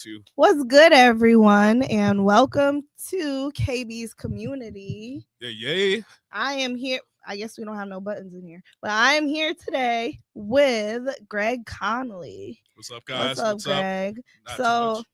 to. What's good, everyone, and welcome to KB's Community. Yay. I am here. I guess we don't have no buttons in here, but I am here today with Greg Connelly. What's up, guys? What's up, Greg? Not too So, much.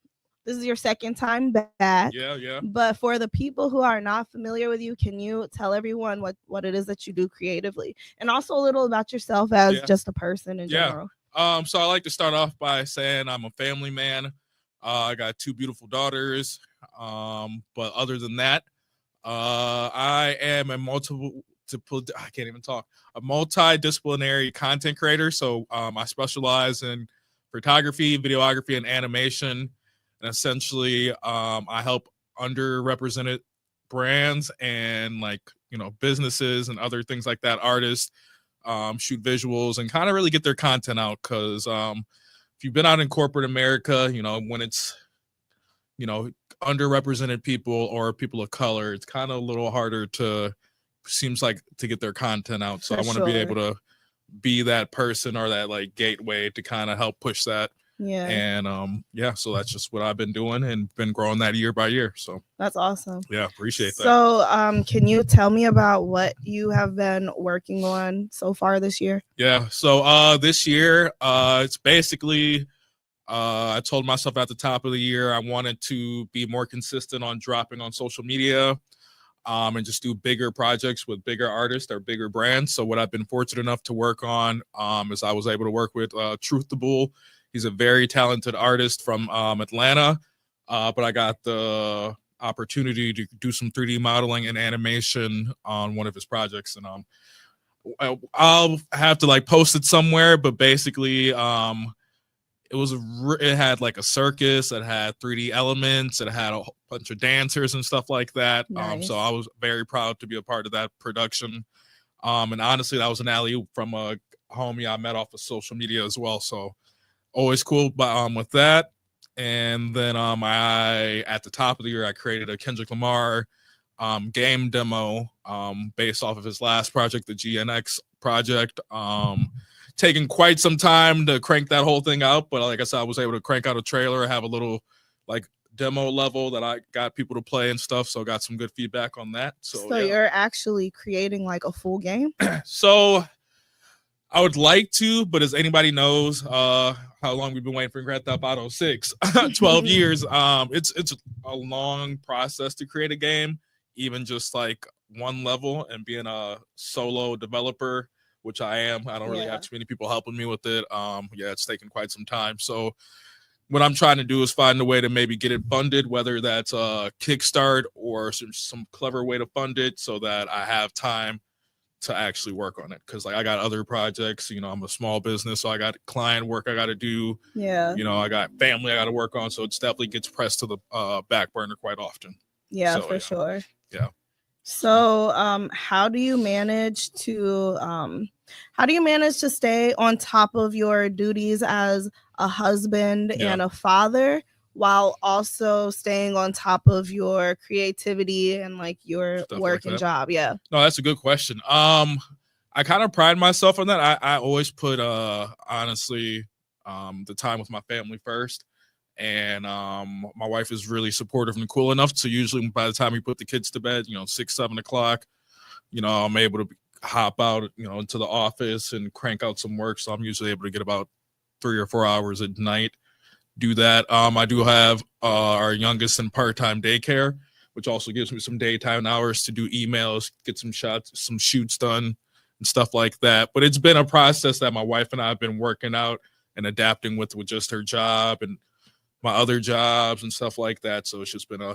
this is your second time back. Yeah. But for the people who are not familiar with you, can you tell everyone what it is that you do creatively, and also a little about yourself as just a person in general? So I like to start off by saying I'm a family man. I got 2 beautiful daughters. But other than that, I am a multidisciplinary content creator. So I specialize in photography, videography, and animation. And essentially, I help underrepresented brands and businesses and other things like that, artists, shoot visuals and kind of really get their content out. Because if you've been out in corporate America, when it's underrepresented people or people of color, it's kind of a little harder to get their content out. So I want to be able to be that person or that gateway to kind of help push that. And so that's just what I've been doing and been growing that year by year. So that's awesome. Yeah, appreciate that. So can you tell me about what you have been working on so far this year? So this year, it's basically I told myself at the top of the year I wanted to be more consistent on dropping on social media, and just do bigger projects with bigger artists or bigger brands. So what I've been fortunate enough to work on is I was able to work with Truth the Bull. He's a very talented artist from Atlanta, but I got the opportunity to do some 3D modeling and animation on one of his projects, and I'll have to post it somewhere. But basically, it had a circus, it had 3D elements, it had a whole bunch of dancers and stuff like that. Nice. So I was very proud to be a part of that production. And honestly, that was an alley-oop from a homie I met off of social media as well. So always cool. But with that, and then I at the top of the year I created a Kendrick Lamar game demo based off of his last project, the GNX project. Taking quite some time to crank that whole thing out, but like I said, I was able to crank out a trailer, have a little demo level that I got people to play and stuff, so I got some good feedback on that. So you're actually creating a full game? So I would like to, but as anybody knows how long we've been waiting for Grand Theft Auto 6, 12 years, it's a long process to create a game, even just one level, and being a solo developer, which I am. I don't really have too many people helping me with it. It's taken quite some time. So what I'm trying to do is find a way to maybe get it funded, whether that's a Kickstart or some clever way to fund it so that I have time to actually work on it. Because I got other projects, I'm a small business, so I got client work I got to do. I got family I got to work on. So it definitely gets pressed to the back burner quite often. For sure. Yeah. So, how do you manage to stay on top of your duties as a husband and a father, while also staying on top of your creativity and your stuff work and job? No, that's a good question. I kind of pride myself on that. I always put honestly the time with my family first. And my wife is really supportive and cool enough. So usually by the time we put the kids to bed, 6, 7 o'clock, I'm able to hop out, into the office and crank out some work. So I'm usually able to get about 3 or 4 hours at night, do that. I do have our youngest in part-time daycare, which also gives me some daytime hours to do emails, get some shoots done and stuff like that. But it's been a process that my wife and I have been working out and adapting with just her job and my other jobs and stuff like that. So it's just been a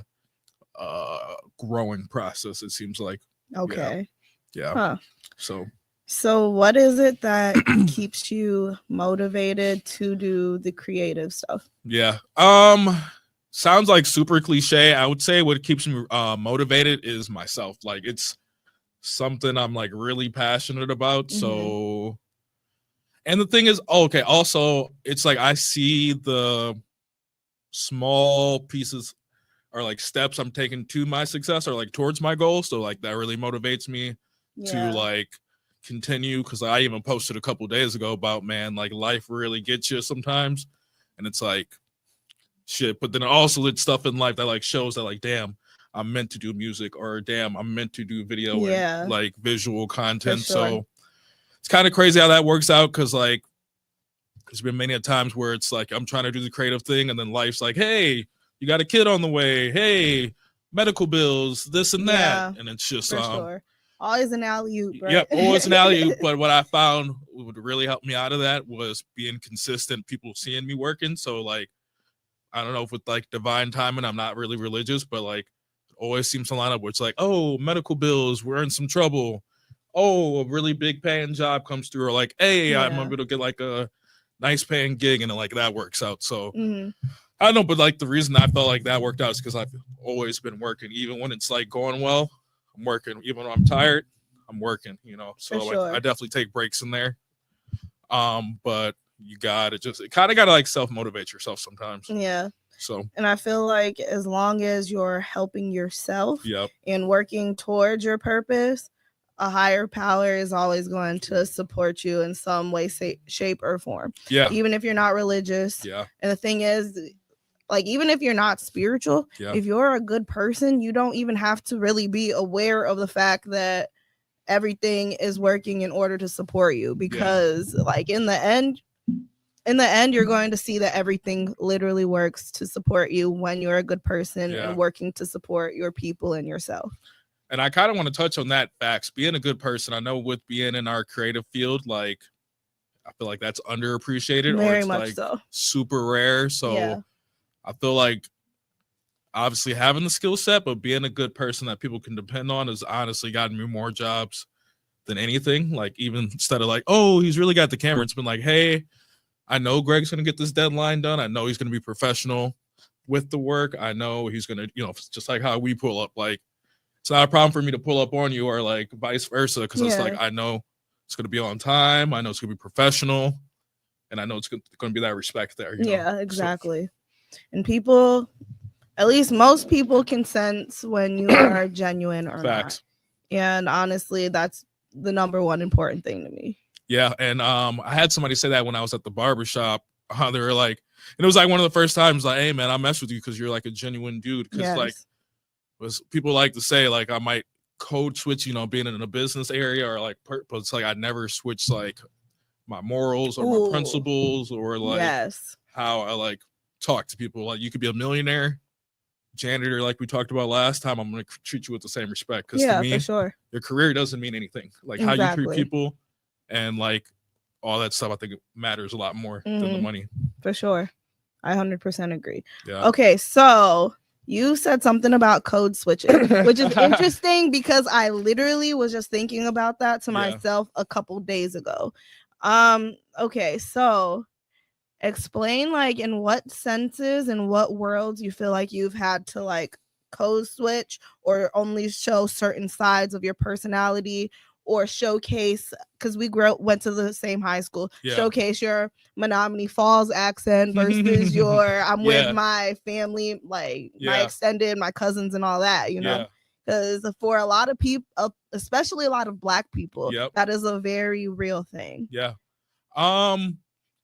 growing process, it seems like. Okay. Yeah. So what is it that keeps you motivated to do the creative stuff? Sounds like super cliche. I would say what keeps me motivated is myself. It's something I'm really passionate about. So, and the thing is, also it's I see the small pieces or steps I'm taking to my success or towards my goal. So that really motivates me to continue. Because I even posted a couple days ago about life really gets you sometimes, and it's shit, but then it also did stuff in life that like shows that like, damn, I'm meant to do music, or damn, I'm meant to do video and like visual content. So it's kind of crazy how that works out, because like there's been many times where it's like I'm trying to do the creative thing, and then life's like, hey, you got a kid on the way, hey, medical bills, this and that, and it's just always an alley-oop, right? Yep, always an alley-oop. But what I found would really help me out of that was being consistent, people seeing me working. So like, I don't know if with like divine timing, I'm not really religious, but like it always seems to line up where it's like, oh, medical bills, we're in some trouble. Oh, a really big paying job comes through, or like, hey, I'm able to get like a nice paying gig, and then like that works out. So I don't know, but like the reason I felt like that worked out is because I've always been working. Even when it's like going well, I'm working. Even when I'm tired, I'm working, you know. So like I definitely take breaks in there. But you gotta it kind of gotta like self-motivate yourself sometimes. Yeah. So, and I feel like as long as you're helping yourself and working towards your purpose, a higher power is always going to support you in some way, shape, or form. Yeah. Even if you're not religious. Yeah. And the thing is, like, even if you're not spiritual, if you're a good person, you don't even have to really be aware of the fact that everything is working in order to support you, because like in the end, you're going to see that everything literally works to support you when you're a good person and working to support your people and yourself. And I kind of want to touch on that facts. Being a good person, I know with being in our creative field, like I feel like that's underappreciated, very or it's much like so super rare. So I feel like obviously having the skill set, but being a good person that people can depend on has honestly gotten me more jobs than anything. Like even instead of like, oh, he's really got the camera, it's been like, hey, I know Greg's going to get this deadline done. I know he's going to be professional with the work. I know he's going to, you know, just like how we pull up, like, it's not a problem for me to pull up on you, or like vice versa. Because it's like, I know it's going to be on time. I know it's going to be professional. And I know it's going to be that respect there. You know? Exactly. So, and people, at least most people, can sense when you are genuine or not. And honestly, that's the number one important thing to me. Yeah. And I had somebody say that when I was at the barbershop. They were like, and it was like one of the first times, like, hey, man, I mess with you because you're like a genuine dude. Because like, was people like to say like I might code switch, you know, being in a business area, or like, but it's like I never switch like my morals or my principles, or like how I like talk to people. Like you could be a millionaire janitor, like we talked about last time. I'm going to treat you with the same respect, because to me, for sure, your career doesn't mean anything. Like how you treat people and like all that stuff, I think it matters a lot more than the money. For sure, I 100% agree. Okay, so you said something about code switching, which is interesting because I literally was just thinking about that to myself a couple days ago. Okay, so explain like in what senses and what worlds you feel like you've had to like code switch, or only show certain sides of your personality, or showcase, because we went to the same high school, showcase your Menominee Falls accent versus your I'm with my family, like my extended, my cousins and all that, you know, because for a lot of people, especially a lot of Black people, that is a very real thing.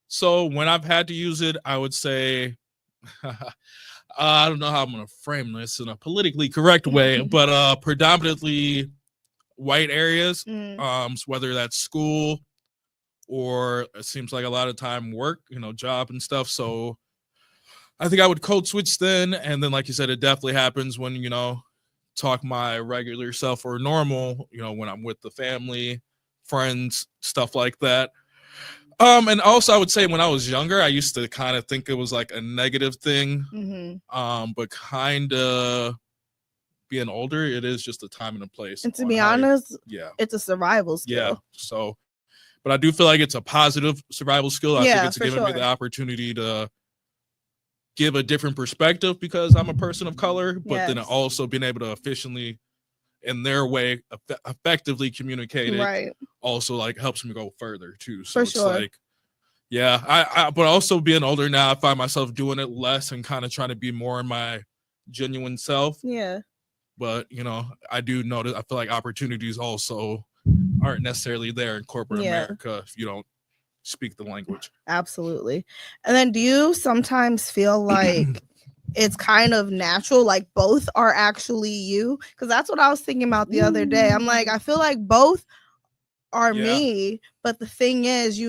So when I've had to use it, I would say I don't know how I'm gonna frame this in a politically correct way, but predominantly white areas, whether that's school or it seems like a lot of time work, you know, job and stuff. So I think I would code switch then. And then, like you said, it definitely happens when, you know, talk my regular self or normal, you know, when I'm with the family, friends, stuff like that. And also I would say when I was younger, I used to kind of think it was like a negative thing. But kind of being older, it is just a time and a place. And to be honest, it's a survival skill. Yeah. So, but I do feel like it's a positive survival skill. I think it's given me the opportunity to give a different perspective because I'm a person of color, but then also being able to efficiently, in their way, effectively communicate it. Also like helps me go further too. So it's like, I but also being older now, I find myself doing it less and kind of trying to be more in my genuine self. But, you know, I do notice, I feel like opportunities also aren't necessarily there in corporate America if you don't speak the language. Absolutely. And then do you sometimes feel like it's kind of natural, like both are actually you, because that's what I was thinking about the other day. I'm like, I feel like both are me, but the thing is,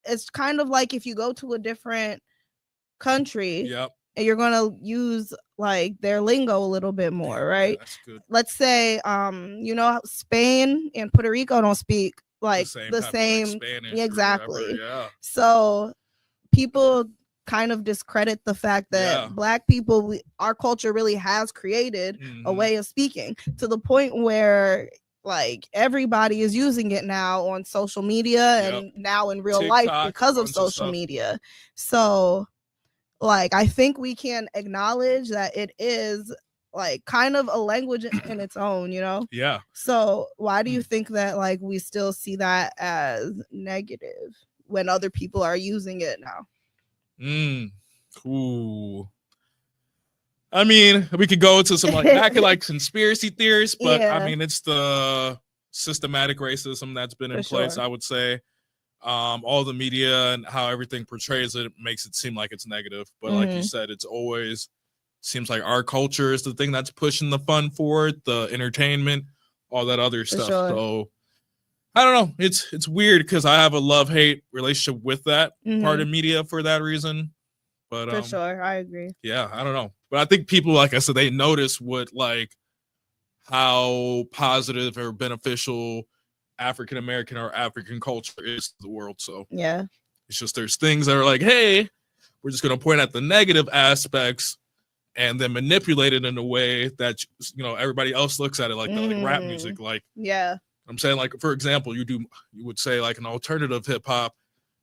it's kind of like if you go to a different country and you're gonna use like their lingo a little bit more, right? That's good. Let's say Spain and Puerto Rico don't speak like the same like Spanish, exactly. Yeah. So people kind of discredit the fact that Black people, our culture really has created a way of speaking, to the point where like everybody is using it now on social media and now in real TikTok, life because of social media. So like I think we can acknowledge that it is like kind of a language in its own, you know? Yeah. So why do you think that like we still see that as negative when other people are using it now? Cool. I mean, we could go into some like conspiracy theories, but I mean, it's the systematic racism that's been in place. I would say, all the media and how everything portrays it makes it seem like it's negative. But like you said, it's always seems like our culture is the thing that's pushing the fun forward, the entertainment, all that other stuff. So I don't know. It's weird because I have a love-hate relationship with that part of media for that reason. But for sure, I agree. Yeah, I don't know. But I think people, like I said, they notice what like how positive or beneficial African American or African culture is to the world. So yeah, it's just there's things that are like, hey, we're just gonna point at the negative aspects and then manipulate it in a way that everybody else looks at it like like rap music. Like I'm saying, like, for example, you would say like an alternative hip hop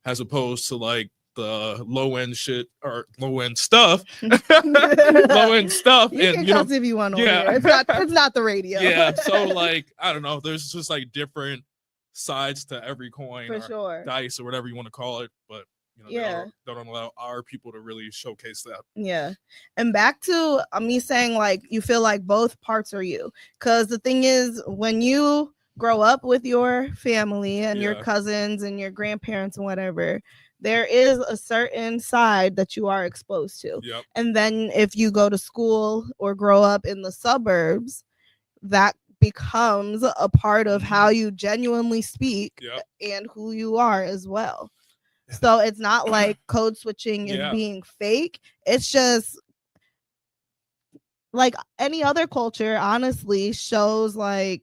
as opposed to like the low end shit or low end stuff. Low end stuff. You can cuss if you want over here. It's not the radio. Yeah. So like, I don't know, there's just like different sides to every coin for sure, dice or whatever you want to call it. But they don't allow our people to really showcase that. Yeah. And back to me saying like you feel like both parts are you, because the thing is, when you grow up with your family and your cousins and your grandparents and whatever, there is a certain side that you are exposed to. And then if you go to school or grow up in the suburbs, that becomes a part of how you genuinely speak and who you are as well. So it's not like code switching is being fake. It's just like any other culture, honestly, shows like,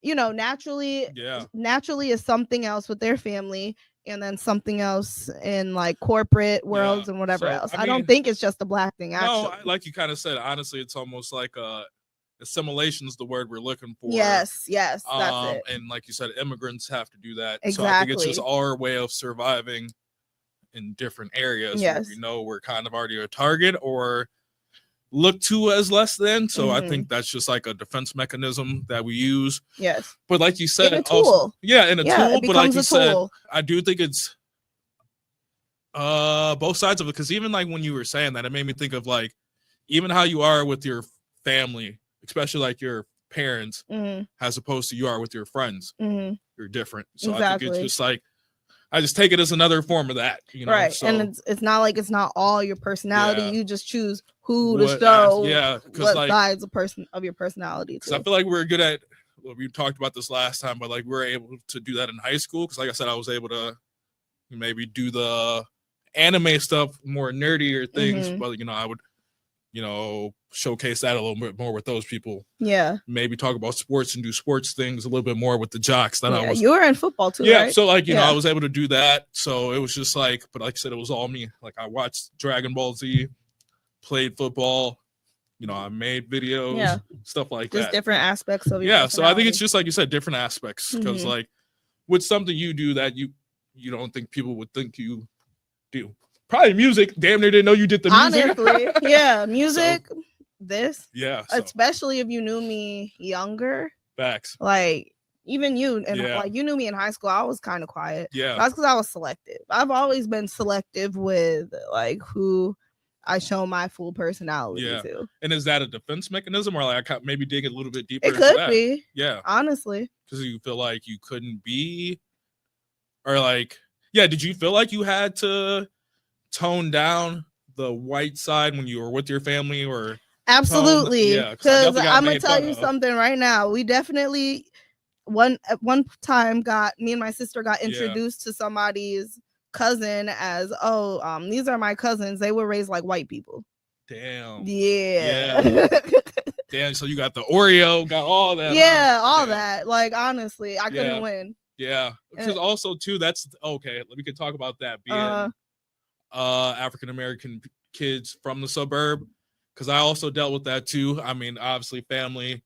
naturally is something else with their family and then something else in like corporate worlds and whatever else. I don't think it's just a Black thing, actually. No, like you kind of said, honestly, it's almost like assimilation is the word we're looking for. Yes, that's it. And like you said, immigrants have to do that. Exactly. So I think it's just our way of surviving in different areas where we know we're kind of already a target or looked to as less than. So I think that's just like a defense mechanism that we use. Yes. But like you said, in a tool. Also, in a tool. But like you said, I do think it's both sides of it. Because even like when you were saying that, it made me think of like even how you are with your family, especially like your parents, as opposed to you are with your friends. You're different. So I think it's just like, I just take it as another form of that, right? So, and it's not like it's not all your personality. You just choose who to show, what like, sides of your personality. Because I feel like we're good at. Well, we talked about this last time, but like we're able to do that in high school. Because like I said, I was able to maybe do the anime stuff, more nerdier things. But I would, showcase that a little bit more with those people. Yeah. Maybe talk about sports and do sports things a little bit more with the jocks. Then I was. You were in football too, right? Right? So like, I was able to do that. So it was just like, but like I said, it was all me. Like I watched Dragon Ball Z, played football, I made videos, stuff like just that. Different aspects of your So I think it's just like you said, different aspects. Because like with something you do that you don't think people would think you do. Probably music. Damn near didn't know you did the music. Honestly, music. So, this. So. Especially if you knew me younger. Facts. Like even you and like you knew me in high school, I was kind of quiet. Yeah. That's because I was selective. I've always been selective with like who I show my full personality to. And is that a defense mechanism or like maybe dig a little bit deeper? It could be. Yeah. Honestly. Because you feel like you couldn't be, or like, did you feel like you had to tone down the white side when you were with your family or? Absolutely. Yeah, because I'm gonna tell you something right now. We definitely at one time me and my sister got introduced to somebody's cousin as these are my cousins. They were raised like white people. Damn. Yeah. Damn. So you got the Oreo, got all that. Yeah, all that. Like honestly, I couldn't win. Yeah, because also too, that's okay. We can talk about that being African American kids from the suburb, because I also dealt with that too. I mean, obviously, family.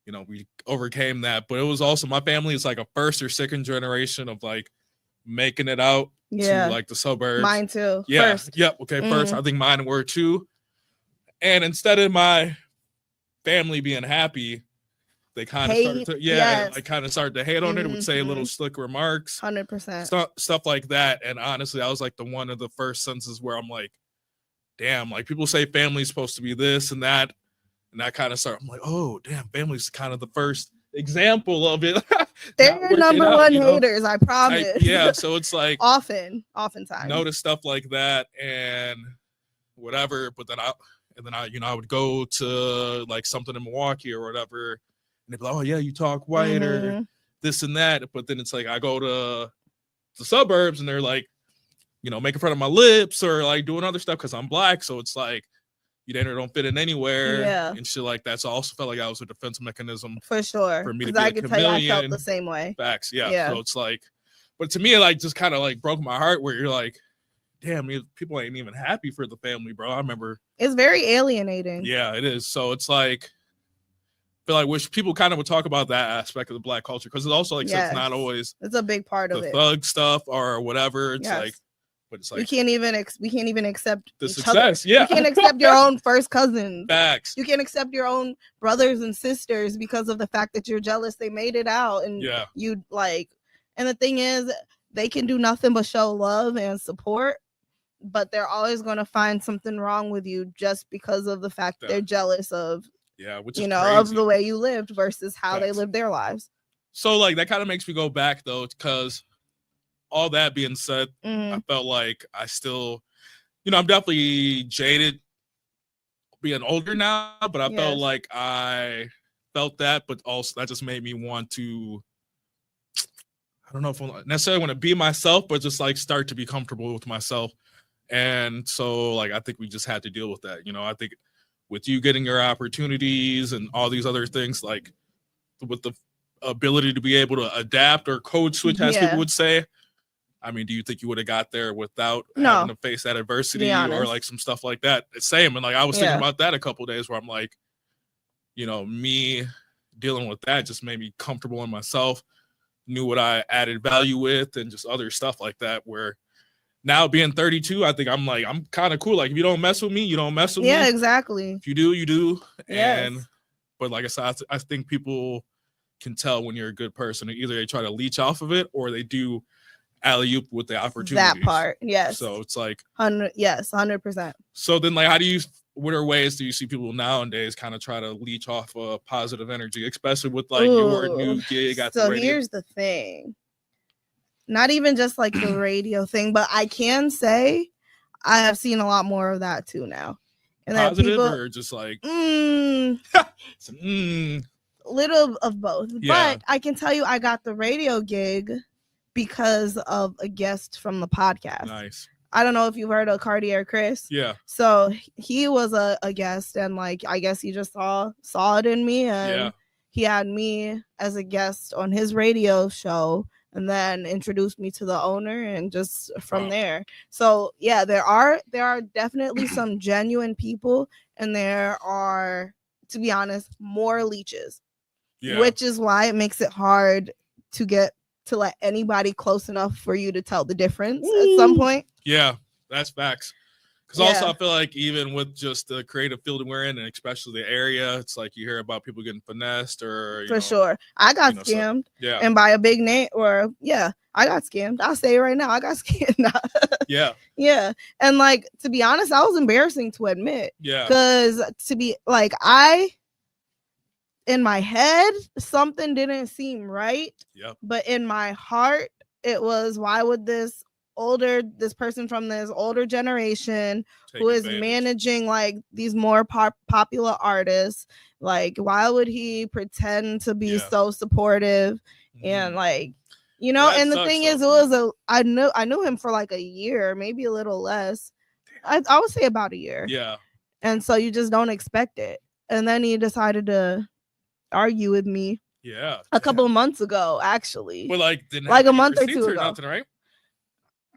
You know, we overcame that, but it was also my family is like a first or second generation of like making it out to like the suburbs. Mine too. Yeah. First. Yep. Okay. First, I think mine were too. And instead of my family being happy, they kind of started to like kind of started to hate on it. It would say little slick remarks, 100%, stuff like that. And honestly, I was like one of the first sentences where I'm like, damn, like people say family's supposed to be this and that. And I kind of I'm like, oh, damn, family's kind of the first example of it. They're your number one haters, I promise. So it's like oftentimes notice stuff like that and whatever. But then I would go to like something in Milwaukee or whatever, and they'd be like, oh yeah, you talk white or this and that. But then it's like I go to the suburbs and they're like, making fun of my lips or like doing other stuff because I'm black. So it's like, you don't fit in anywhere and shit like that. So I also felt like that was a defense mechanism for sure. For me to be I can tell you I felt the same way. Facts, yeah. So it's like, but to me, it like just kind of like broke my heart where you're like, damn, people ain't even happy for the family, bro. I remember it's very alienating. Yeah, it is. So it's like, I feel like wish people kind of would talk about that aspect of the black culture because it's also like so it's not always it's a big part of it. Thug stuff or whatever. It's like. But it's like we can't even accept the success. You can't accept your own first cousins. Facts. You can't accept your own brothers and sisters because of the fact that you're jealous they made it out and you like. And the thing is, they can do nothing but show love and support, but they're always going to find something wrong with you just because of the fact that they're jealous of which is of the way you lived versus how they lived their lives. So like that kind of makes me go back though, because. All that being said, I felt like I still, I'm definitely jaded being older now, but I felt like I felt that, but also that just made me want to, I don't know if I necessarily want to be myself, but just like start to be comfortable with myself. And so like, I think we just had to deal with that. I think with you getting your opportunities and all these other things, like with the ability to be able to adapt or code switch, as people would say, I mean, do you think you would have got there without having to face that adversity or like some stuff like that? It's same. And like, I was thinking about that a couple of days where I'm like, me dealing with that just made me comfortable in myself, knew what I added value with and just other stuff like that, where now being 32, I think I'm kind of cool. Like if you don't mess with me, you don't mess with me. Yeah, exactly. If you do, you do. Yes. But like I said, I think people can tell when you're a good person. Either they try to leech off of it or they do alley-oop with the opportunity. That part, yes. So it's like 100%. So then like what are ways do you see people nowadays kind of try to leech off positive energy, especially with like your new gig at the radio? So here's the thing. Not even just like the radio thing, but I can say I have seen a lot more of that too now. And positive or just like little of both. But I can tell you I got the radio gig because of a guest from the podcast. Nice. I don't know if you've heard of Cartier Chris. Yeah. So he was a guest and like I guess he just saw it in me and he had me as a guest on his radio show and then introduced me to the owner and just from there. So yeah, there are definitely some genuine people and there are, to be honest, more leeches. Yeah. Which is why it makes it hard to let anybody close enough for you to tell the difference at some point. Yeah, that's facts. Because also I feel like even with just the creative field we're in, and especially the area, it's like you hear about people getting finessed or for sure. I got scammed. So, and by a big name I got scammed. I'll say it right now. I got scammed. Yeah. And like to be honest, that was embarrassing to admit. Yeah. Because to be like in my head, something didn't seem right. Yep. But in my heart, it was, why would this this person from this older generation who is managing like these more popular artists. Like, why would he pretend to be so supportive? And like, you know, and the thing is, I knew him for like a year, maybe a little less. I would say about a year. Yeah. And so you just don't expect it. And then he decided to argue with me. Yeah. A couple of months ago, actually. Well, like, didn't like a month or two ago. Nothing, right?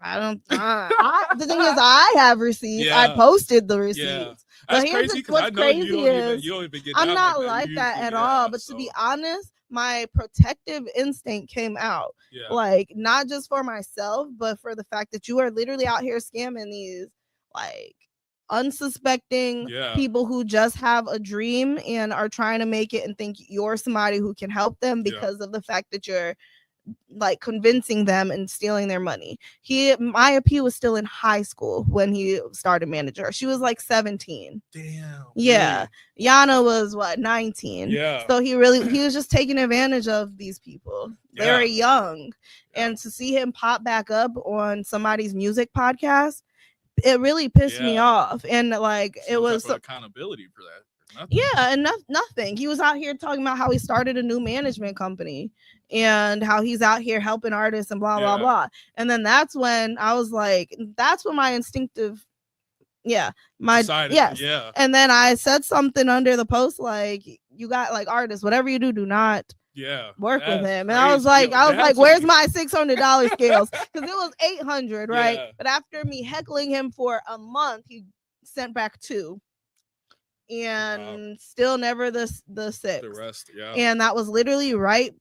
I don't. The thing is, I have receipts. I posted the receipts. Yeah. But here's what's crazy is I'm not like that at all. But to be honest, my protective instinct came out. Yeah. Like, not just for myself, but for the fact that you are literally out here scamming these like unsuspecting people who just have a dream and are trying to make it and think you're somebody who can help them because of the fact that you're like convincing them and stealing their money. Maya P was still in high school when he started managing her. She was like 17. Damn. Yeah. Really? Yana was what, 19. Yeah. So he was just taking advantage of these people. Very young. And to see him pop back up on somebody's music podcast, it really pissed me off. And like, it was accountability for that. Nothing. Yeah, and nothing. He was out here talking about how he started a new management company and how he's out here helping artists and blah blah blah. And then that's when I was like, that's when my instinctive, decided, And then I said something under the post like, you got like artists, whatever you do not work with him. And I was like, where's my $600 scales? Because it was 800, right? But after me heckling him for a month, he sent back 2. And still never the 6. The rest, and that was literally right.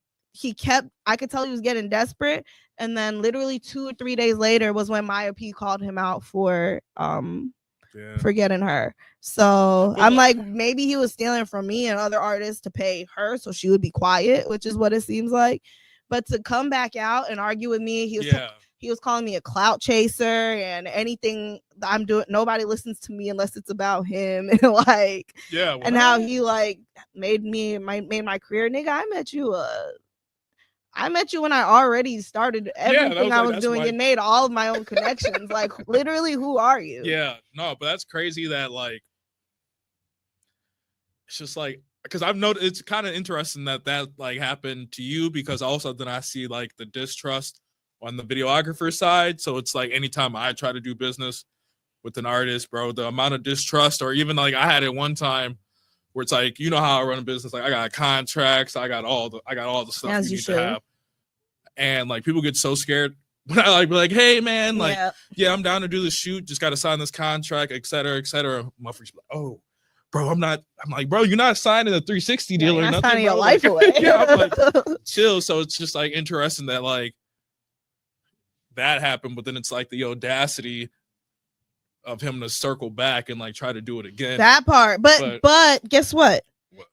I could tell he was getting desperate, and then literally 2 or 3 days later was when Maya P called him out for forgetting her. So I'm like, maybe he was stealing from me and other artists to pay her so she would be quiet, which is what it seems like. But to come back out and argue with me, he was calling me a clout chaser and anything I'm doing. Nobody listens to me unless it's about him. And like, and how he like made my career. Nigga, I met you when I already started everything I was doing and made all of my own connections. Like, literally, who are you? Yeah, no, but that's crazy that like, it's just like, because I've noticed it's kind of interesting that like happened to you, because also then I see like the distrust on the videographer side. So it's like anytime I try to do business with an artist, bro, the amount of distrust, or even like I had it one time where it's like, you know how I run a business, like I got contracts, I got all the stuff as you need to have. And like people get so scared when I like be like, hey man, like I'm down to do the shoot, just gotta sign this contract, et cetera, et cetera. Motherfuckers like, oh bro, I'm like, bro, you're not signing a 360 deal or nothing. Signing your life away. I'm like, chill. So it's just like interesting that like that happened, but then it's like the audacity of him to circle back and like try to do it again. That part. But guess what?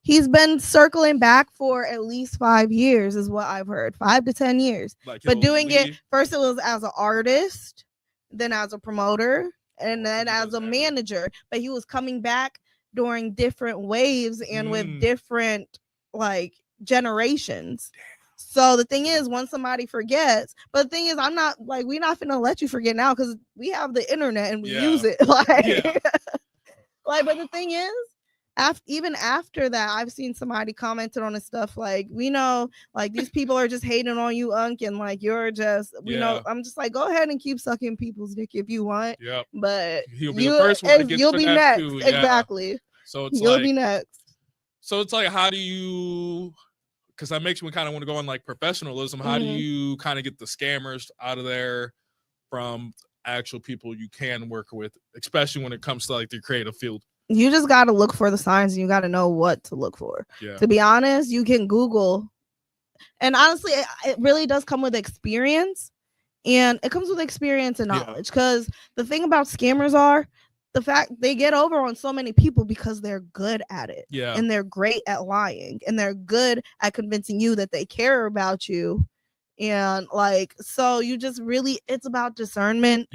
He's been circling back for at least 5 years is what I've heard. 5 to 10 years. Like, but doing it first, it was as an artist, then as a promoter, and then as a manager. But he was coming back during different waves and with different like generations. So the thing is, once somebody forgets, but the thing is, we're not finna let you forget now because we have the internet and we use it. Like, but the thing is, even after that, I've seen somebody commented on his stuff like, we know, like these people are just hating on you, Unc, and like you're just, know. I'm just like, go ahead and keep sucking people's dick if you want. Yeah, but he'll be the first one. You'll be next. Too. Exactly. So it's you'll be next. So it's like, how do you? Because that makes me kind of want to go on like professionalism. How do you kind of get the scammers out of there from actual people you can work with, especially when it comes to like the creative field? You just got to look for the signs and you got to know what to look for. Yeah. To be honest, you can Google. And honestly, it really does come with experience. And it comes with experience and knowledge. Because the thing about scammers are the fact they get over on so many people because they're good at it. Yeah. And they're great at lying. And they're good at convincing you that they care about you. And like, so you just really, it's about discernment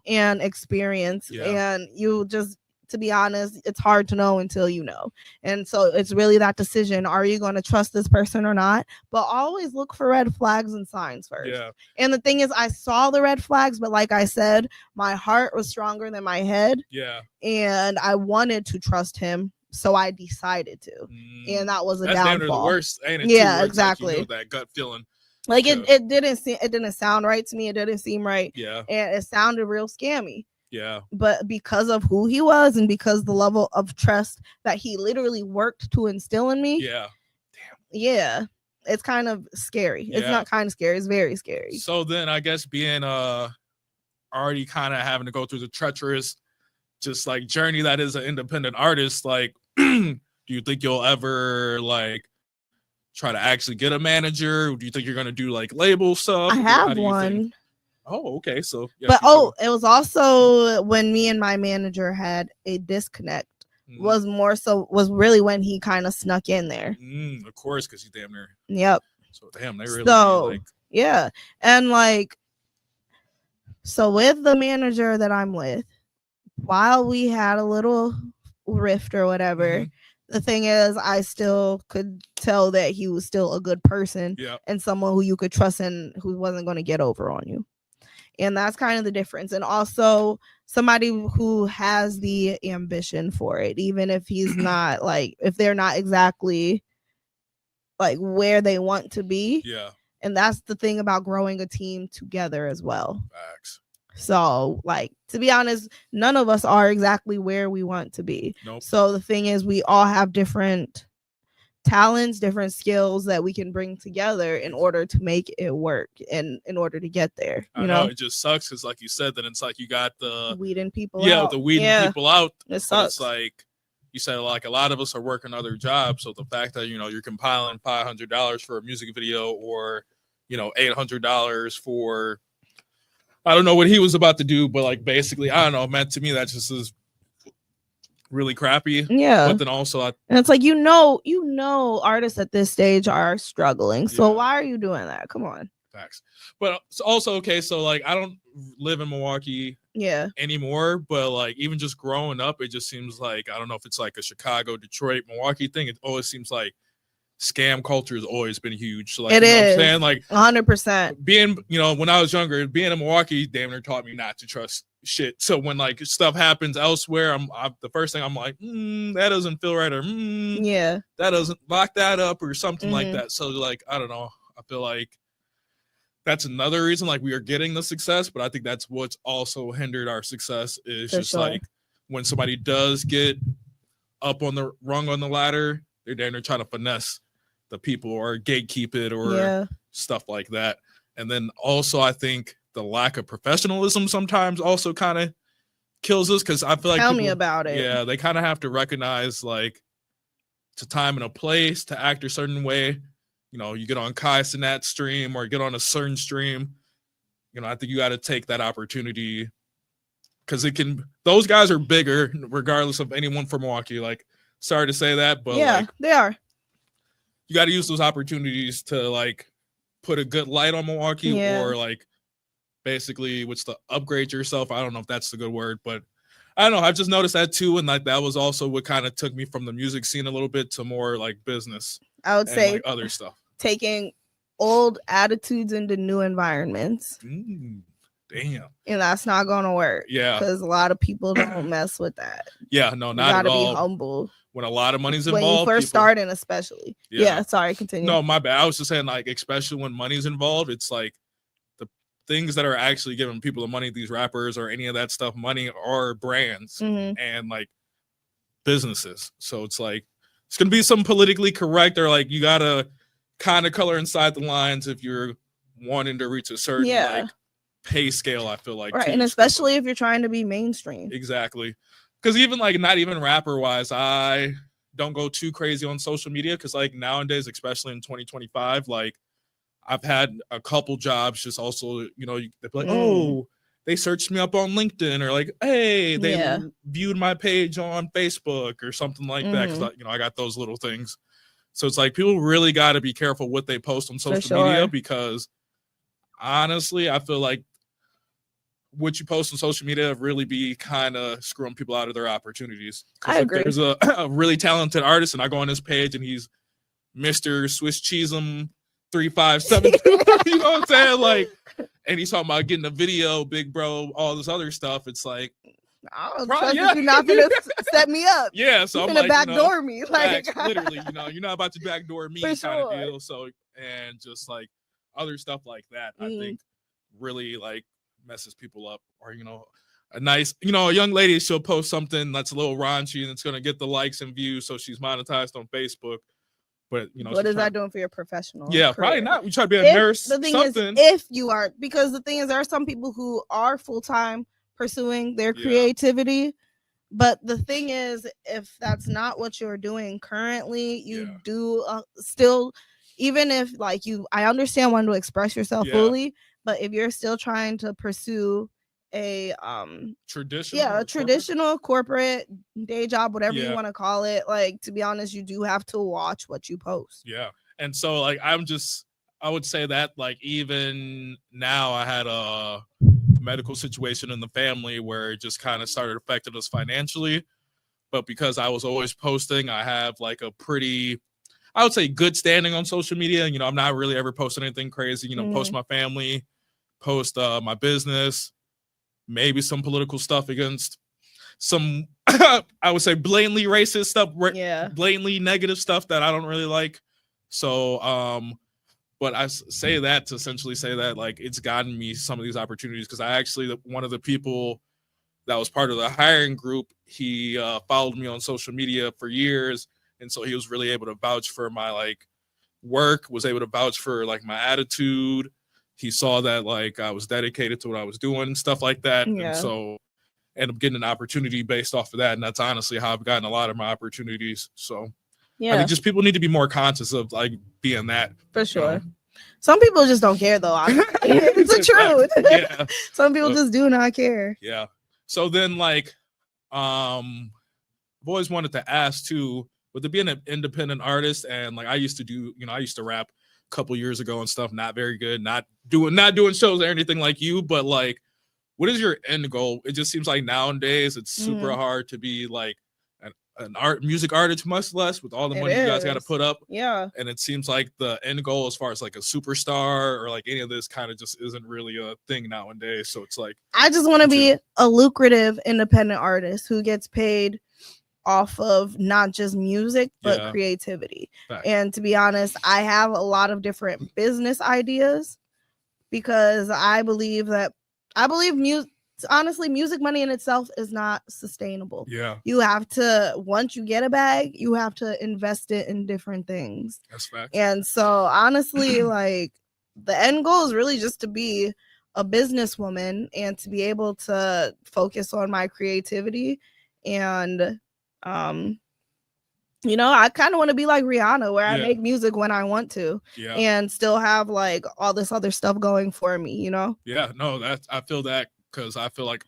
and experience. And you just to be honest, it's hard to know until you know. And so it's really that decision. Are you going to trust this person or not? But always look for red flags and signs first. Yeah. And the thing is, I saw the red flags, but like I said, my heart was stronger than my head. Yeah. And I wanted to trust him. So I decided to. And that was a downfall. That's the worst, ain't it? Yeah, exactly. Like, you know, that gut feeling. Like it didn't sound right to me. It didn't seem right. Yeah. And it sounded real scammy. Yeah. But because of who he was and because the level of trust that he literally worked to instill in me. Yeah. Damn. Yeah. It's kind of scary. Yeah. It's not kind of scary. It's very scary. So then I guess being already kind of having to go through the treacherous just like journey that is an independent artist, like do you think you'll ever like try to actually get a manager? Do you think you're gonna do like label stuff? I have one. Oh, okay. So yeah, but it was also when me and my manager had a disconnect. Was really when he kind of snuck in there. Of course, because he damn near. Yep. So damn, they really like yeah, and like so with the manager that I'm with, while we had a little rift or whatever, the thing is, I still could tell that he was still a good person and someone who you could trust and who wasn't going to get over on you. And that's kind of the difference. And also somebody who has the ambition for it, even if he's not like, if they're not exactly like where they want to be. Yeah. And that's the thing about growing a team together as well. Facts. So, like, to be honest, none of us are exactly where we want to be. Nope. So the thing is, we all have different talents, different skills that we can bring together in order to make it work and in order to get there. You know, it just sucks because, like you said, then it's like you got the weeding people out. The weeding people out. It sucks. It's like you said, like a lot of us are working other jobs. So the fact that, you know, you're compiling $500 for a music video or, you know, $800 for, I don't know what he was about to do, but like basically, I don't know, man, to me, that just is really crappy. Yeah. But then also, and it's like, you know, artists at this stage are struggling. So why are you doing that? Come on. Facts. But also, okay, so like I don't live in Milwaukee anymore, but like even just growing up, it just seems like, I don't know if it's like a Chicago, Detroit, Milwaukee thing. It always seems like scam culture has always been huge. So like, it is. What I'm saying? Like 100%. Being, you know, when I was younger, being in Milwaukee, damn near taught me not to trust shit. So when like stuff happens elsewhere, I'm the first thing I'm like, that doesn't feel right, or that doesn't lock that up or something like that. So like, I don't know. I feel like that's another reason like we are getting the success, but I think that's what's also hindered our success is just like when somebody does get up on the rung on the ladder, they're down there trying to finesse the people or gatekeep it or stuff like that. And then also I think the lack of professionalism sometimes also kind of kills us, because I feel like tell me about it. Yeah, they kind of have to recognize like it's a time and a place to act a certain way. You know, you get on Kai Cenat stream or get on a certain stream, you know, I think you got to take that opportunity, because those guys are bigger regardless of anyone from Milwaukee. Like, sorry to say that, but like, they are. You got to use those opportunities to like put a good light on Milwaukee or like basically upgrade yourself. I don't know if that's the good word, but I don't know. I've just noticed that too. And like, that was also what kind of took me from the music scene a little bit to more like business. I would say like other stuff. Taking old attitudes into new environments. Damn. And that's not going to work. Yeah. Because a lot of people don't mess with that. Yeah, no, not at all. You got to be humble. When a lot of money's involved. When you first starting, especially. Yeah, sorry, continue. No, my bad. I was just saying, like, especially when money's involved, it's like the things that are actually giving people the money, these rappers or any of that stuff, money are brands and like businesses. So it's like, it's going to be some politically correct, or like you got to kind of color inside the lines if you're wanting to reach a certain like pay scale, I feel like. Right, and especially if you're trying to be mainstream. Exactly. Because even like not even rapper wise, I don't go too crazy on social media, because like nowadays, especially in 2025, like I've had a couple jobs just also, you know, they're like, oh, they searched me up on LinkedIn, or like, hey, they viewed my page on Facebook or something like that. Because, you know, I got those little things. So it's like people really got to be careful what they post on social media, because honestly, I feel like what you post on social media really be kind of screwing people out of their opportunities. I agree. There's a really talented artist, and I go on his page, and he's Mr. Swiss Cheesem 357. You know what I'm saying? Like, and he's talking about getting a video, big bro, all this other stuff. It's like, I don't trust you're not gonna set me up. Yeah, so you're I'm gonna like, backdoor me, like literally, you're not about to backdoor me, kind of deal. So, and just like other stuff like that, I think really like messes people up. Or a nice, a young lady, she'll post something that's a little raunchy and it's gonna get the likes and views, so she's monetized on Facebook. But what is that doing for your professional? Yeah, career? Probably not. We try to be a nurse. The thing is, if you are, because the thing is, there are some people who are full time pursuing their creativity, but the thing is, if that's not what you're doing currently, you do still, even if like I understand wanting to express yourself fully, but if you're still trying to pursue a traditional corporate day job, whatever you want to call it, like, to be honest, you do have to watch what you post. And so like I would say that like even now I had a medical situation in the family where it just kind of started affecting us financially, but because I was always posting, I have like a pretty, I would say, good standing on social media. I'm not really ever posting anything crazy, post my family, post my business, maybe some political stuff against some, I would say, blatantly racist stuff, blatantly negative stuff that I don't really like. So, but I say that to essentially say that like it's gotten me some of these opportunities, because I actually, one of the people that was part of the hiring group, he followed me on social media for years, and so he was really able to vouch for my like work, was able to vouch for like my attitude. He saw that like I was dedicated to what I was doing and stuff like that. And so ended up getting an opportunity based off of that. And that's honestly how I've gotten a lot of my opportunities. So I think just people need to be more conscious of like being that. For sure. Some people just don't care though. It's the truth. Some people just do not care. So then like, I've always wanted to ask too, with it being an independent artist, and like I used to rap a couple years ago and stuff, not very good, not doing shows or anything like you, but like, what is your end goal? It just seems like nowadays it's super hard to be like an music artist, much less with all the money you guys got to put up. And it seems like the end goal as far as like a superstar or like any of this kind of just isn't really a thing nowadays. So it's like, I just want to be a lucrative independent artist who gets paid off of not just music but creativity. And to be honest, I have a lot of different business ideas, because I believe music, honestly, music money in itself is not sustainable. You have to, once you get a bag, you have to invest it in different things. That's fact. And so honestly, like, the end goal is really just to be a businesswoman and to be able to focus on my creativity. And I kind of want to be like Rihanna, where I make music when I want to, and still have like all this other stuff going for me, I feel that, because I feel like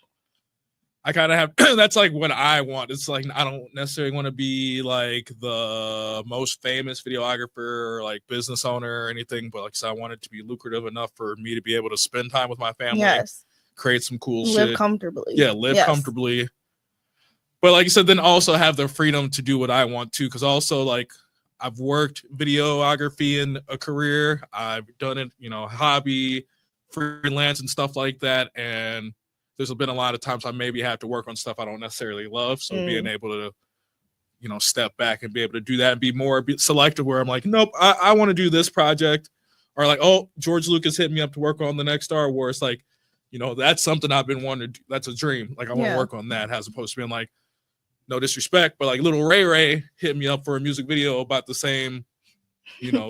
I kind of have that's like what I want. It's like I don't necessarily want to be like the most famous videographer or like business owner or anything, but like, so I want it to be lucrative enough for me to be able to spend time with my family, create some cool shit, live comfortably. Comfortably. But like you said, then also have the freedom to do what I want to, because also like I've worked videography in a career. I've done it, hobby, freelance and stuff like that. And there's been a lot of times I maybe have to work on stuff I don't necessarily love. So being able to, step back and be able to do that and be more selective, where I'm like, nope, I want to do this project. Or like, oh, George Lucas hit me up to work on the next Star Wars. Like, that's something I've been wanting to do. That's a dream. Like I want to work on that, as opposed to being like, no disrespect, but like little Ray hit me up for a music video about the same,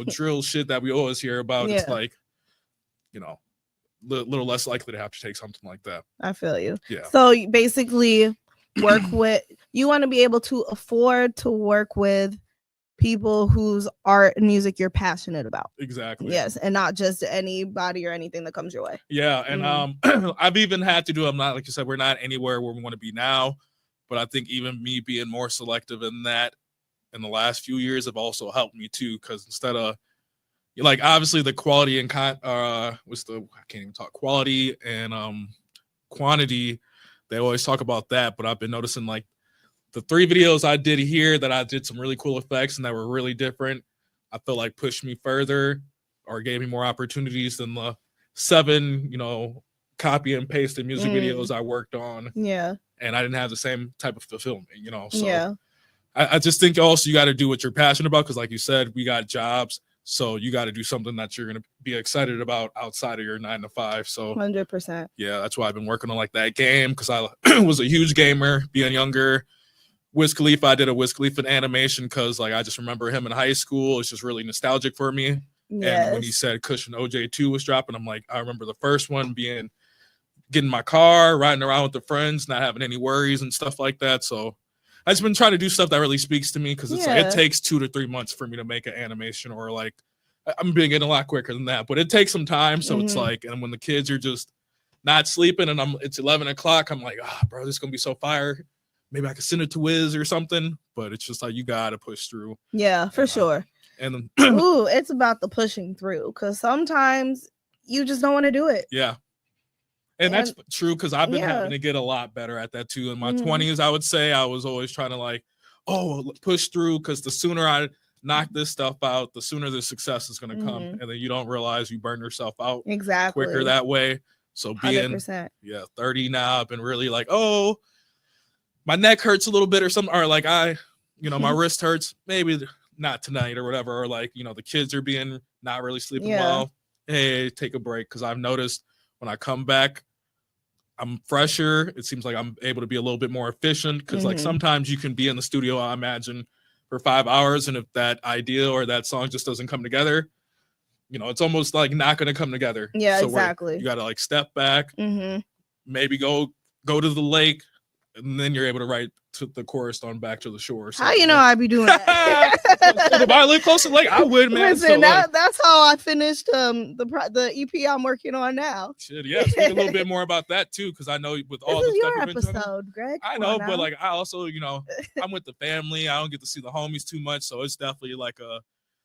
drill shit that we always hear about. It's like, little less likely to have to take something like that. I feel you. So you basically you want to be able to afford to work with people whose art and music you're passionate about. Exactly. Yes, and not just anybody or anything that comes your way. And I've even had to do, I'm not, like you said, we're not anywhere where we want to be now. But I think even me being more selective in that in the last few years have also helped me too. Because instead of like, obviously the quality and quality and quantity, they always talk about that, but I've been noticing like the 3 videos I did here that I did some really cool effects and that were really different, I feel like pushed me further or gave me more opportunities than the 7, copy and pasted music videos I worked on. Yeah. And I didn't have the same type of fulfillment, So I just think also you got to do what you're passionate about, because like you said, we got jobs. So you got to do something that you're going to be excited about outside of your 9 to 5. So 100%. Yeah, that's why I've been working on like that game, because I was a huge gamer being younger. Wiz Khalifa, I did a Wiz Khalifa animation because like I just remember him in high school. It's just really nostalgic for me. Yes. And when he said Cushion OJ2 was dropping, I'm like, I remember the first one being getting in my car, riding around with the friends, not having any worries and stuff like that. So I just been trying to do stuff that really speaks to me, because it's like it takes 2 to 3 months for me to make an animation, or like I'm being getting a lot quicker than that, but it takes some time. So it's like, and when the kids are just not sleeping and it's 11 o'clock, I'm like, bro, this is gonna be so fire. Maybe I could send it to Wiz or something, but it's just like you gotta push through. Yeah, for sure. And then it's about the pushing through, because sometimes you just don't want to do it. Yeah. And that's true, because I've been having to get a lot better at that too. In my 20s, I would say I was always trying to like, push through, because the sooner I knock this stuff out, the sooner the success is going to come. And then you don't realize you burn yourself out quicker that way. So being 100%. 30 now, I've been really like, my neck hurts a little bit or something, or like my wrist hurts, maybe not tonight or whatever, or like, the kids are being not really sleeping well. Hey, take a break, because I've noticed when I come back, I'm fresher. It seems like I'm able to be a little bit more efficient, because like sometimes you can be in the studio, I imagine, for 5 hours, and if that idea or that song just doesn't come together, it's almost like not going to come together. Yeah, so exactly. You got to like step back, maybe go to the lake, and then you're able to write to the chorus on Back to the Shore. How you know I be doing that? If I live close to the lake, I would, man. Listen, that's how I finished the EP I'm working on now. Shit, yeah. Speak a little bit more about that too, because I know with all the stuff you've been talking, Greg. I know, but like I also, I'm with the family. I don't get to see the homies too much, so it's definitely like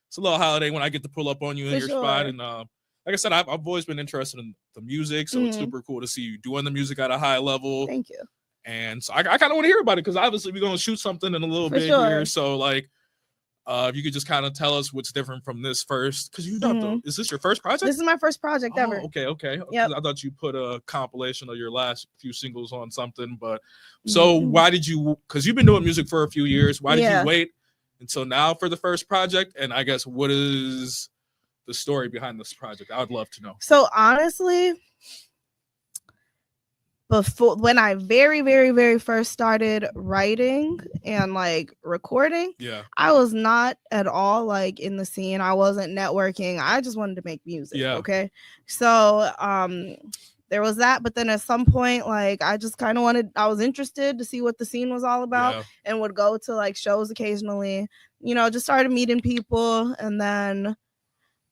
it's a little holiday when I get to pull up on you in your spot. And like I said, I've always been interested in the music, so it's super cool to see you doing the music at a high level. Thank you. And so I kind of want to hear about it, because obviously we're going to shoot something in a little bit here. So like, if you could just kind of tell us what's different from this first, because you got is this your first project? This is my first project ever. Okay. Yep. I thought you put a compilation of your last few singles on something, but so why did you, because you've been doing music for a few years, why did you wait until now for the first project? And I guess what is the story behind this project? I would love to know. So honestly, before, when I very, very, very first started writing and like recording, I was not at all like in the scene. I wasn't networking. I just wanted to make music. Okay. So there was that, but then at some point, like I just kind of I was interested to see what the scene was all about, and would go to like shows occasionally, just started meeting people. And then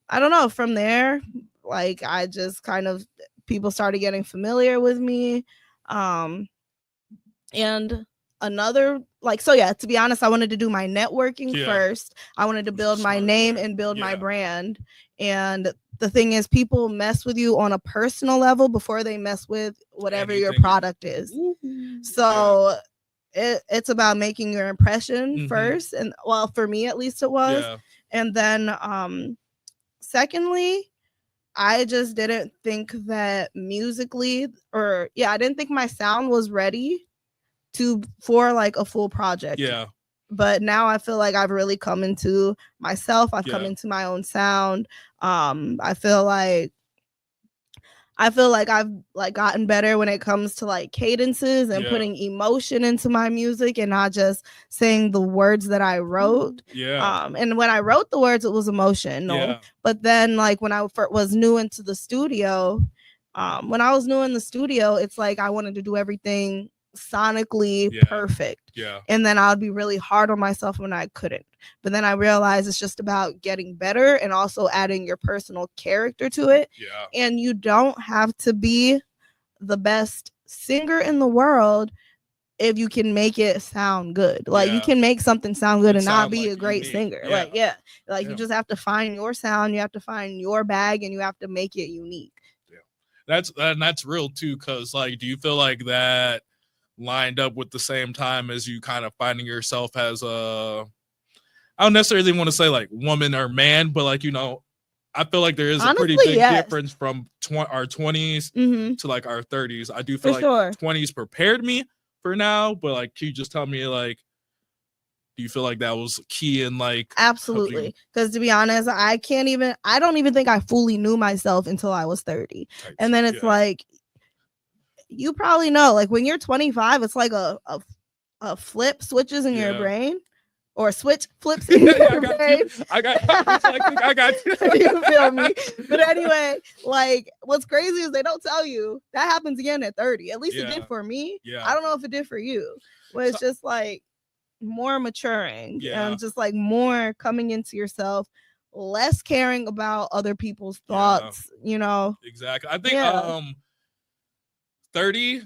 I don't know, from there, like I just kind of, people started getting familiar with me. And another, like, so yeah, to be honest, I wanted to do my networking first. I wanted to build my name and build my brand. And the thing is, people mess with you on a personal level before they mess with whatever your product is. So it's about making your impression first. And well, for me, at least it was. And then, secondly, I just didn't think that musically, I didn't think my sound was ready for like a full project. But now I feel like I've really come into myself. I've come into my own sound. I feel like I've like gotten better when it comes to like cadences and putting emotion into my music, and not just saying the words that I wrote. And when I wrote the words, it was emotional. But then like when I was new into the studio, it's like I wanted to do everything sonically perfect. And then I would be really hard on myself when I couldn't. But then I realized it's just about getting better and also adding your personal character to it. And you don't have to be the best singer in the world if you can make it sound good. Like you can make something sound good and not be a great singer. You just have to find your sound, you have to find your bag, and you have to make it unique. that's real too. Cause like, do you feel like that lined up with the same time as you kind of finding yourself as a, I don't necessarily want to say like woman or man, but like, I feel like there is a pretty big difference from our 20s to like our 30s. I do feel like 20s prepared me for now, but like, can you just tell me like, do you feel like that was key in like? Absolutely. Because to be honest, I don't even think I fully knew myself until I was 30. And then it's like, you probably know, like when you're 25, it's like a flip switches in your brain. Or switch flips in your brain. I got you. You feel me? But anyway, like what's crazy is they don't tell you that happens again at 30. At least it did for me. Yeah. I don't know if it did for you. But it's just like more maturing and just like more coming into yourself, less caring about other people's thoughts, Exactly. I think 30,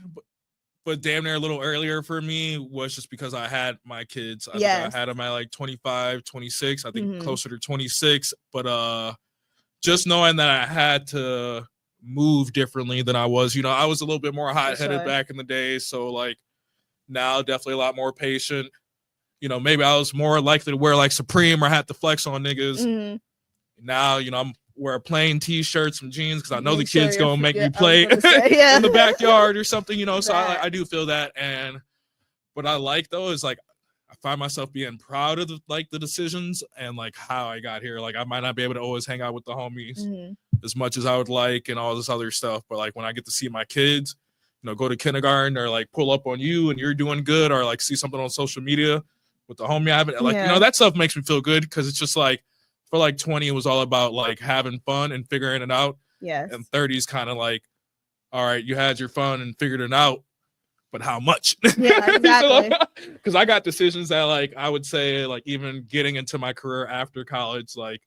but damn near a little earlier for me was just because I had my kids. I think I had them at like 25, 26, I think closer to 26. But just knowing that I had to move differently than I was, I was a little bit more hot-headed back in the day. So like now definitely a lot more patient. Maybe I was more likely to wear like Supreme or have to flex on niggas. Now, I'm wear plain t-shirts and jeans because I know the kids gonna make me play in the backyard or something, so I do feel that. And what I like though is like I find myself being proud of the decisions and like how I got here. Like I might not be able to always hang out with the homies as much as I would like and all this other stuff, but like when I get to see my kids, go to kindergarten or like pull up on you and you're doing good, or like see something on social media with the homie I haven't, like that stuff makes me feel good because it's just like for like 20 it was all about like having fun and figuring it out. Yes. And 30 is kind of like, all right, you had your fun and figured it out, but how much? Yeah, exactly. Because I got decisions that like I would say like even getting into my career after college, like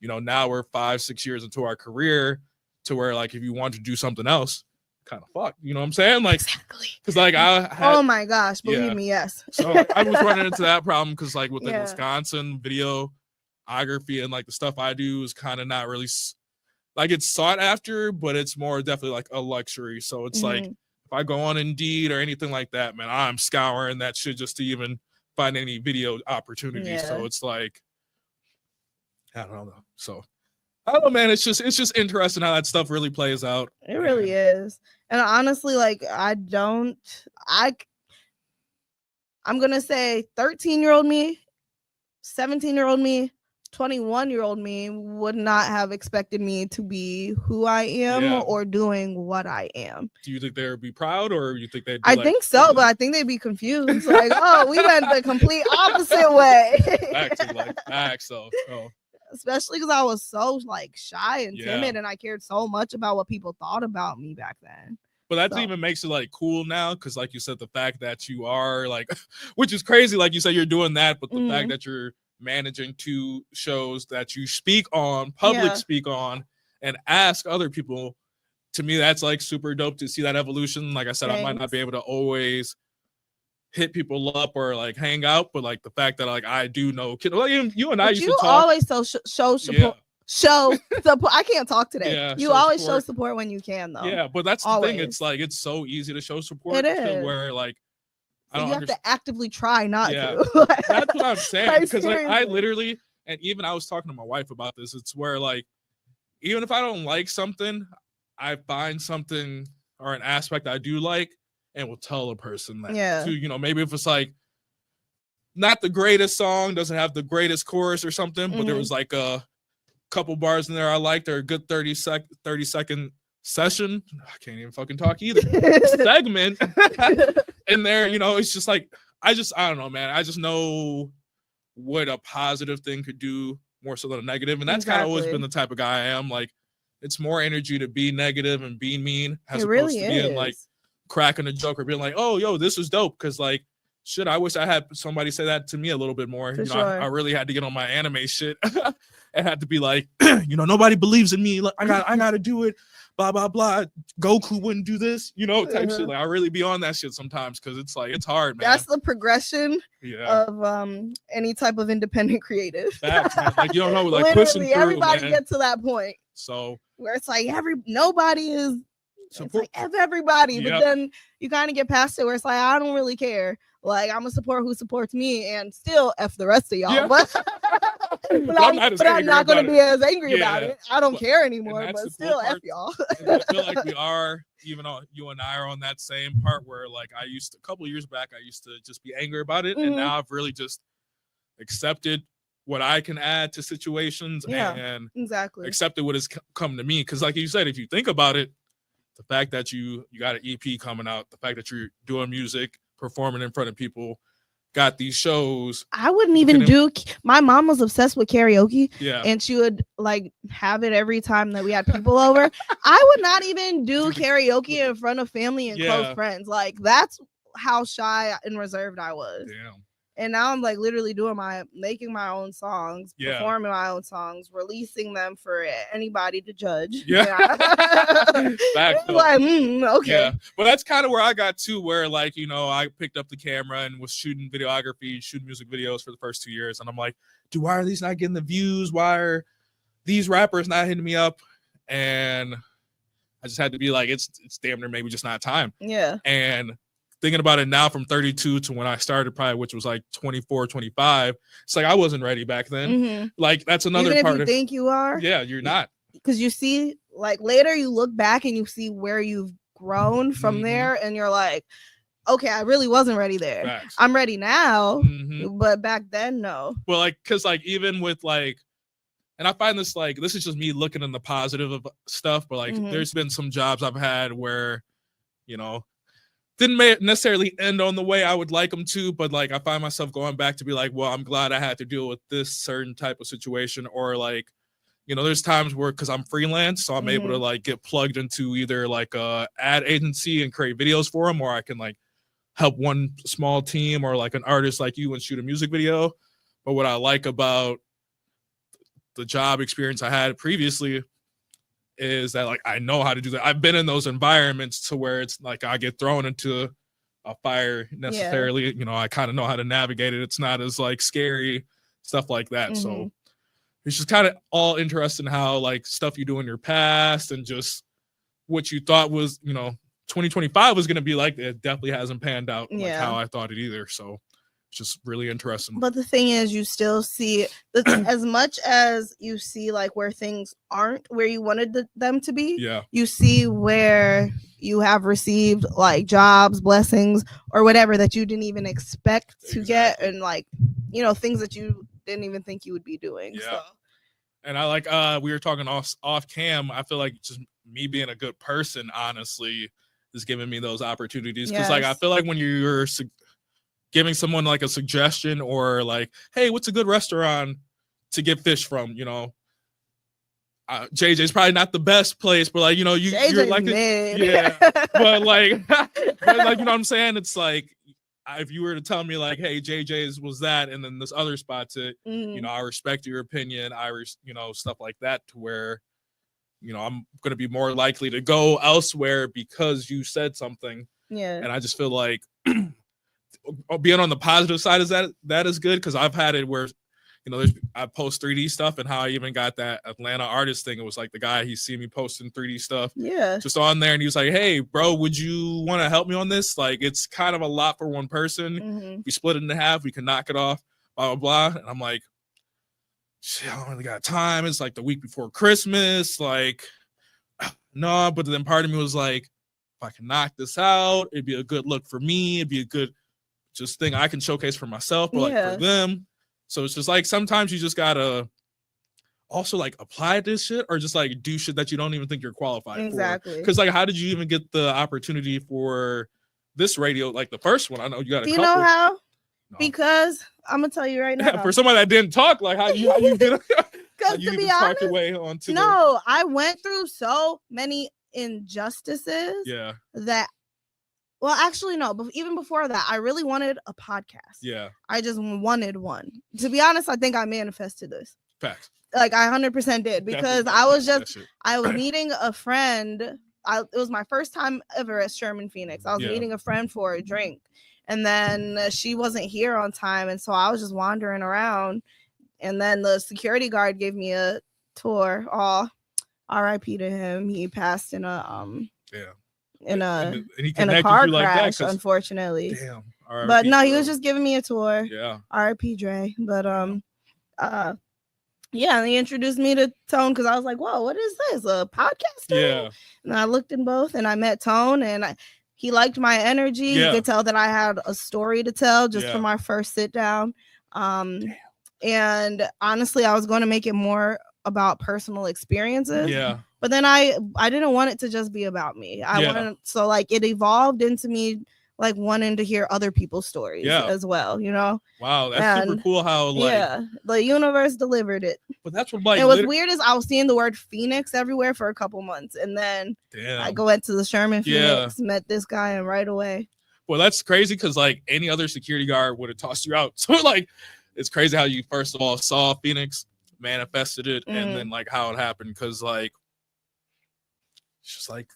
now we're 5-6 years into our career to where like if you want to do something else, kind of fuck, you know what I'm saying? Like exactly. Because like I had, oh my gosh, believe me, yes. So I was running into that problem because like with the Wisconsin videography and like the stuff I do is kind of not really like it's sought after, but it's more definitely like a luxury. So it's like if I go on Indeed or anything like that, man, I'm scouring that shit just to even find any video opportunities. So it's like I don't know. So I don't know, man. It's just interesting how that stuff really plays out. It really is. And honestly, like I'm gonna say 13-year-old me, 17-year-old me, 21-year-old me would not have expected me to be who I am or doing what I am. Do you think they would be proud, or you think they'd be I think so, but I think they'd be confused. Like, oh, we went the complete opposite way. So especially because I was so like shy and timid and I cared so much about what people thought about me back then. But that even makes it like cool now because like you said, the fact that you are like, which is crazy, like you said, you're doing that, but the fact that you're managing 2 shows that you speak on, speak on, and ask other people, to me that's like super dope to see that evolution. Like I said, I might not be able to always hit people up or like hang out, but like the fact that like I do know kids, like you and I used to talk. Always show support. Show support. I can't talk today. You always show support when you can, though. Yeah, but that's the thing. It's like it's so easy to show support. It is. Where like so you have to actively try not to. That's what I'm saying. Because like I literally, and even I was talking to my wife about this. It's where like even if I don't like something, I find something or an aspect I do like, and will tell a person that. So, maybe if it's like not the greatest song, doesn't have the greatest chorus or something, but there was like a couple bars in there I liked, or a good 30-second session. I can't even fucking talk either. Segment in there, it's just like I don't know, man. I just know what a positive thing could do more so than a negative, and that's kind of always been the type of guy I am. Like it's more energy to be negative and be mean as opposed to being like cracking a joke or being like, oh yo, this is dope. Because like shit, I wish I had somebody say that to me a little bit more. I really had to get on my anime shit and had to be like, nobody believes in me. Like, I gotta do it. Blah blah blah. Goku wouldn't do this, type shit. Like I really be on that shit sometimes because it's like it's hard, man. That's the progression of any type of independent creative. Facts, man. Like you don't know, like pushing through. Everybody man. gets to that point. So where it's like nobody is It's like F everybody, Yep. but then you kind of get past it where it's like, I don't really care. Like, I'm gonna support who supports me and still F the rest of y'all. Yeah. But I'm not gonna be as angry about it. I don't care anymore, but still F y'all. I feel like we are, even though you and I are on that same part where like a couple of years back, I used to just be angry about it. Mm-hmm. And now I've really just accepted what I can add to situations and exactly accepted what has come to me. Cause like you said, if you think about it, the fact that you got an EP coming out, the fact that you're doing music, performing in front of people, got these shows. I wouldn't even do. My mom was obsessed with karaoke. Yeah. And she would like have it every time that we had people over. I would not even do karaoke in front of family and close friends. Like, that's how shy and reserved I was. Damn. And now I'm like literally making my own songs, performing my own songs, releasing them for anybody to judge. Yeah. Like, okay. Yeah. But that's kind of where I got to, where like, you know, I picked up the camera and was shooting videography, shooting music videos for the first 2 years. And I'm like, why are these not getting the views? Why are these rappers not hitting me up? And I just had to be like, it's damn near maybe just not time. Yeah. And thinking about it now from 32 to when I started, probably, which was like 24, 25, it's like I wasn't ready back then. Mm-hmm. Like, that's another Even part if you think you are. Yeah, you're not. Because you see, like, later you look back and you see where you've grown from there, and you're like, okay, I really wasn't ready there. Facts. I'm ready now, but back then, no. Well, like, because like even with like, and I find this like, this is just me looking in the positive of stuff, but like there's been some jobs I've had where, you know, didn't necessarily end on the way I would like them to, but like I find myself going back to be like, well, I'm glad I had to deal with this certain type of situation. Or like, you know, there's times where, because I'm freelance, so I'm able to like get plugged into either like a ad agency and create videos for them, or I can like help one small team or like an artist like you and shoot a music video. But what I like about the job experience I had previously is that like I know how to do that. I've been in those environments to where it's like I get thrown into a fire necessarily. You know, I kind of know how to navigate it. It's not as like scary, stuff like that. So it's just kind of all interesting how like stuff you do in your past and just what you thought was, you know, 2025 was going to be like, it definitely hasn't panned out like how I thought it either. So it's just really interesting. But the thing is, you still see as much as you see like where things aren't where you wanted them to be. Yeah. You see where you have received like jobs, blessings, or whatever that you didn't even expect to get, and like, you know, things that you didn't even think you would be doing. Yeah. So. And I like, we were talking off cam. I feel like just me being a good person, honestly, is giving me those opportunities. Because like I feel like when you're giving someone like a suggestion or like, hey, what's a good restaurant to get fish from, you know, JJ's probably not the best place, but like, you know, you're like but like you know what I'm saying, it's like if you were to tell me like, hey, JJ's was that, and then this other spot's it, you know, I respect your opinion, you know, stuff like that, to where, you know, I'm going to be more likely to go elsewhere because you said something. And I just feel like being on the positive side is that is good, because I've had it where, you know, I post 3D stuff, and how I even got that Atlanta artist thing. It was like the guy, he see me posting 3D stuff just on there, and he was like, hey bro, would you want to help me on this? Like, it's kind of a lot for one person. We split it in half, we can knock it off, blah blah blah. And I'm like, shit, I don't really got time. It's like the week before Christmas, like no. But then part of me was like, if I can knock this out, it'd be a good look for me, it'd be a good just thing I can showcase for myself, but like for them. So it's just like, sometimes you just gotta also like apply this shit, or just like do shit that you don't even think you're qualified for. Because like, how did you even get the opportunity for this radio, like the first one? I know you got a couple. Do you know how? No. Because I'm gonna tell you right now. For somebody that didn't talk, like how you did, because to be honest, your way onto I went through so many injustices. That. Well, actually, no. But even before that, I really wanted a podcast. I just wanted one. To be honest, I think I manifested this. Facts. Like, I 100% did, because I was meeting a friend. It was my first time ever at Sherman Phoenix. I was meeting a friend for a drink, and then she wasn't here on time, and so I was just wandering around, and then the security guard gave me a tour. RIP to him. He passed in a in a car crash, unfortunately. Damn. But no, he was just giving me a tour. Yeah. R.I.P. Dre. But yeah, and he introduced me to Tone because I was like, whoa, what is this? A podcast? Yeah. And I looked in both and I met Tone and he liked my energy. Yeah. You could tell that I had a story to tell just from our first sit down. And honestly, I was going to make it more about personal experiences. Yeah. But then I didn't want it to just be about me. So like it evolved into me like wanting to hear other people's stories as well, you know? Wow, that's super cool how like the universe delivered it. But that's what like it was weird is I was seeing the word Phoenix everywhere for a couple months and then I go into the Sherman Phoenix, met this guy and right away. Well, that's crazy because like any other security guard would have tossed you out. So like it's crazy how you first of all saw Phoenix, manifested it, and then like how it happened because like it's just like.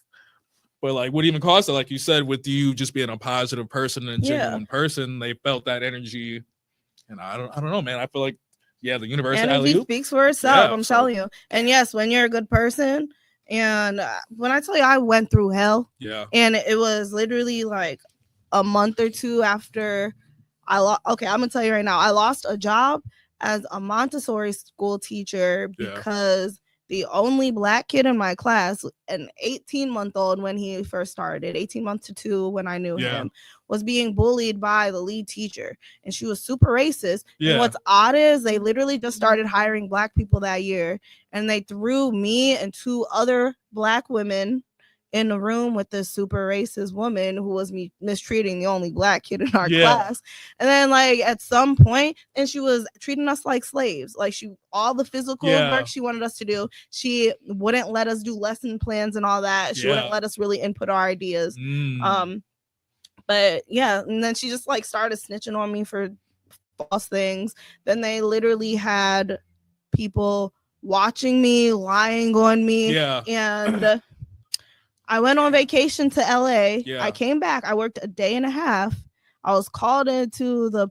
But like what even caused it, like you said, with you just being a positive person and a genuine person, they felt that energy. And I don't know, man. I feel like the universe energy speaks for itself. I'm telling you. And yes, when you're a good person, and when I tell you I went through hell, and it was literally like a month or two after I lost. Okay, I'm gonna tell you right now, I lost a job as a Montessori school teacher because the only Black kid in my class, an 18-month-old when he first started, 18 months to 2 when I knew him, was being bullied by the lead teacher. And she was super racist. And what's odd is they literally just started hiring Black people that year. And they threw me and 2 other Black women in a room with this super racist woman who was mistreating the only Black kid in our class. And then like at some point, and she was treating us like slaves. Like all the physical work she wanted us to do, she wouldn't let us do lesson plans and all that. She wouldn't let us really input our ideas. But and then she just like started snitching on me for false things. Then they literally had people watching me, lying on me. And I went on vacation to LA. I came back. I worked a day and a half. I was called into the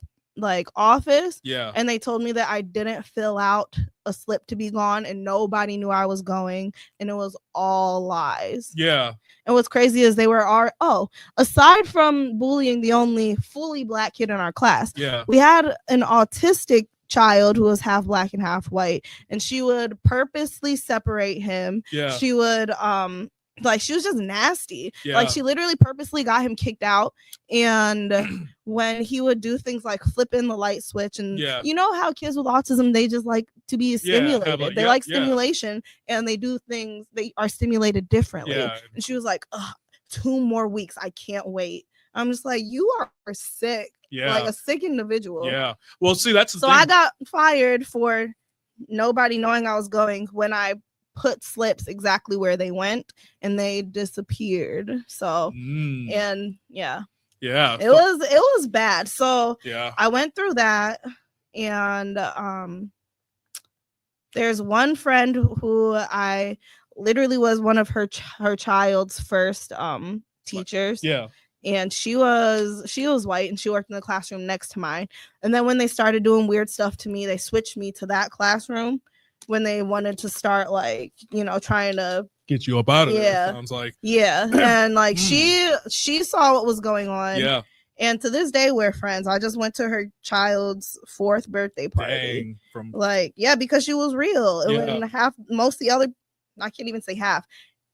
office. And they told me that I didn't fill out a slip to be gone and nobody knew I was going. And it was all lies. And what's crazy is they were aside from bullying the only fully Black kid in our class, we had an autistic child who was half Black and half white. And she would purposely separate him. She would she was just nasty. Like she literally purposely got him kicked out. And when he would do things like flipping the light switch and you know how kids with autism, they just like to be stimulated. They like stimulation and they do things, they are stimulated differently. And she was like, 2 more weeks. I can't wait. I'm just like, you are sick. Like a sick individual. Well, see, that's the thing. I got fired for nobody knowing I was going when I put slips exactly where they went and they disappeared. So it was bad. So I went through that, and there's one friend who I literally was one of her child's first teachers. And she was white and she worked in the classroom next to mine. And then when they started doing weird stuff to me, they switched me to that classroom when they wanted to start like, trying to get you up out of there. Sounds like. And like she saw what was going on. And to this day we're friends. I just went to her child's 4th birthday party. Because she was real. And most of the other, I can't even say half,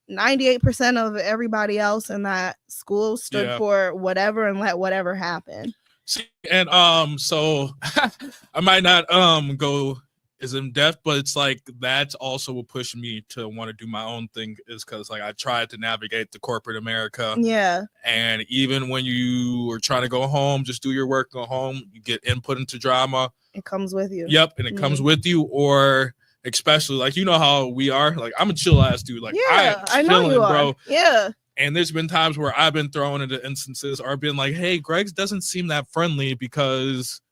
98% of everybody else in that school stood for whatever and let whatever happen. And so I might not go as in depth, but it's like that's also what pushed me to want to do my own thing, is because like I tried to navigate the corporate America. And even when you are trying to go home, just do your work, go home, you get input into drama. It comes with you. And it comes with you. Or especially like, you know how we are, like I'm a chill ass dude. Like I know you are, bro. And there's been times where I've been thrown into instances or been like, hey, Greg doesn't seem that friendly because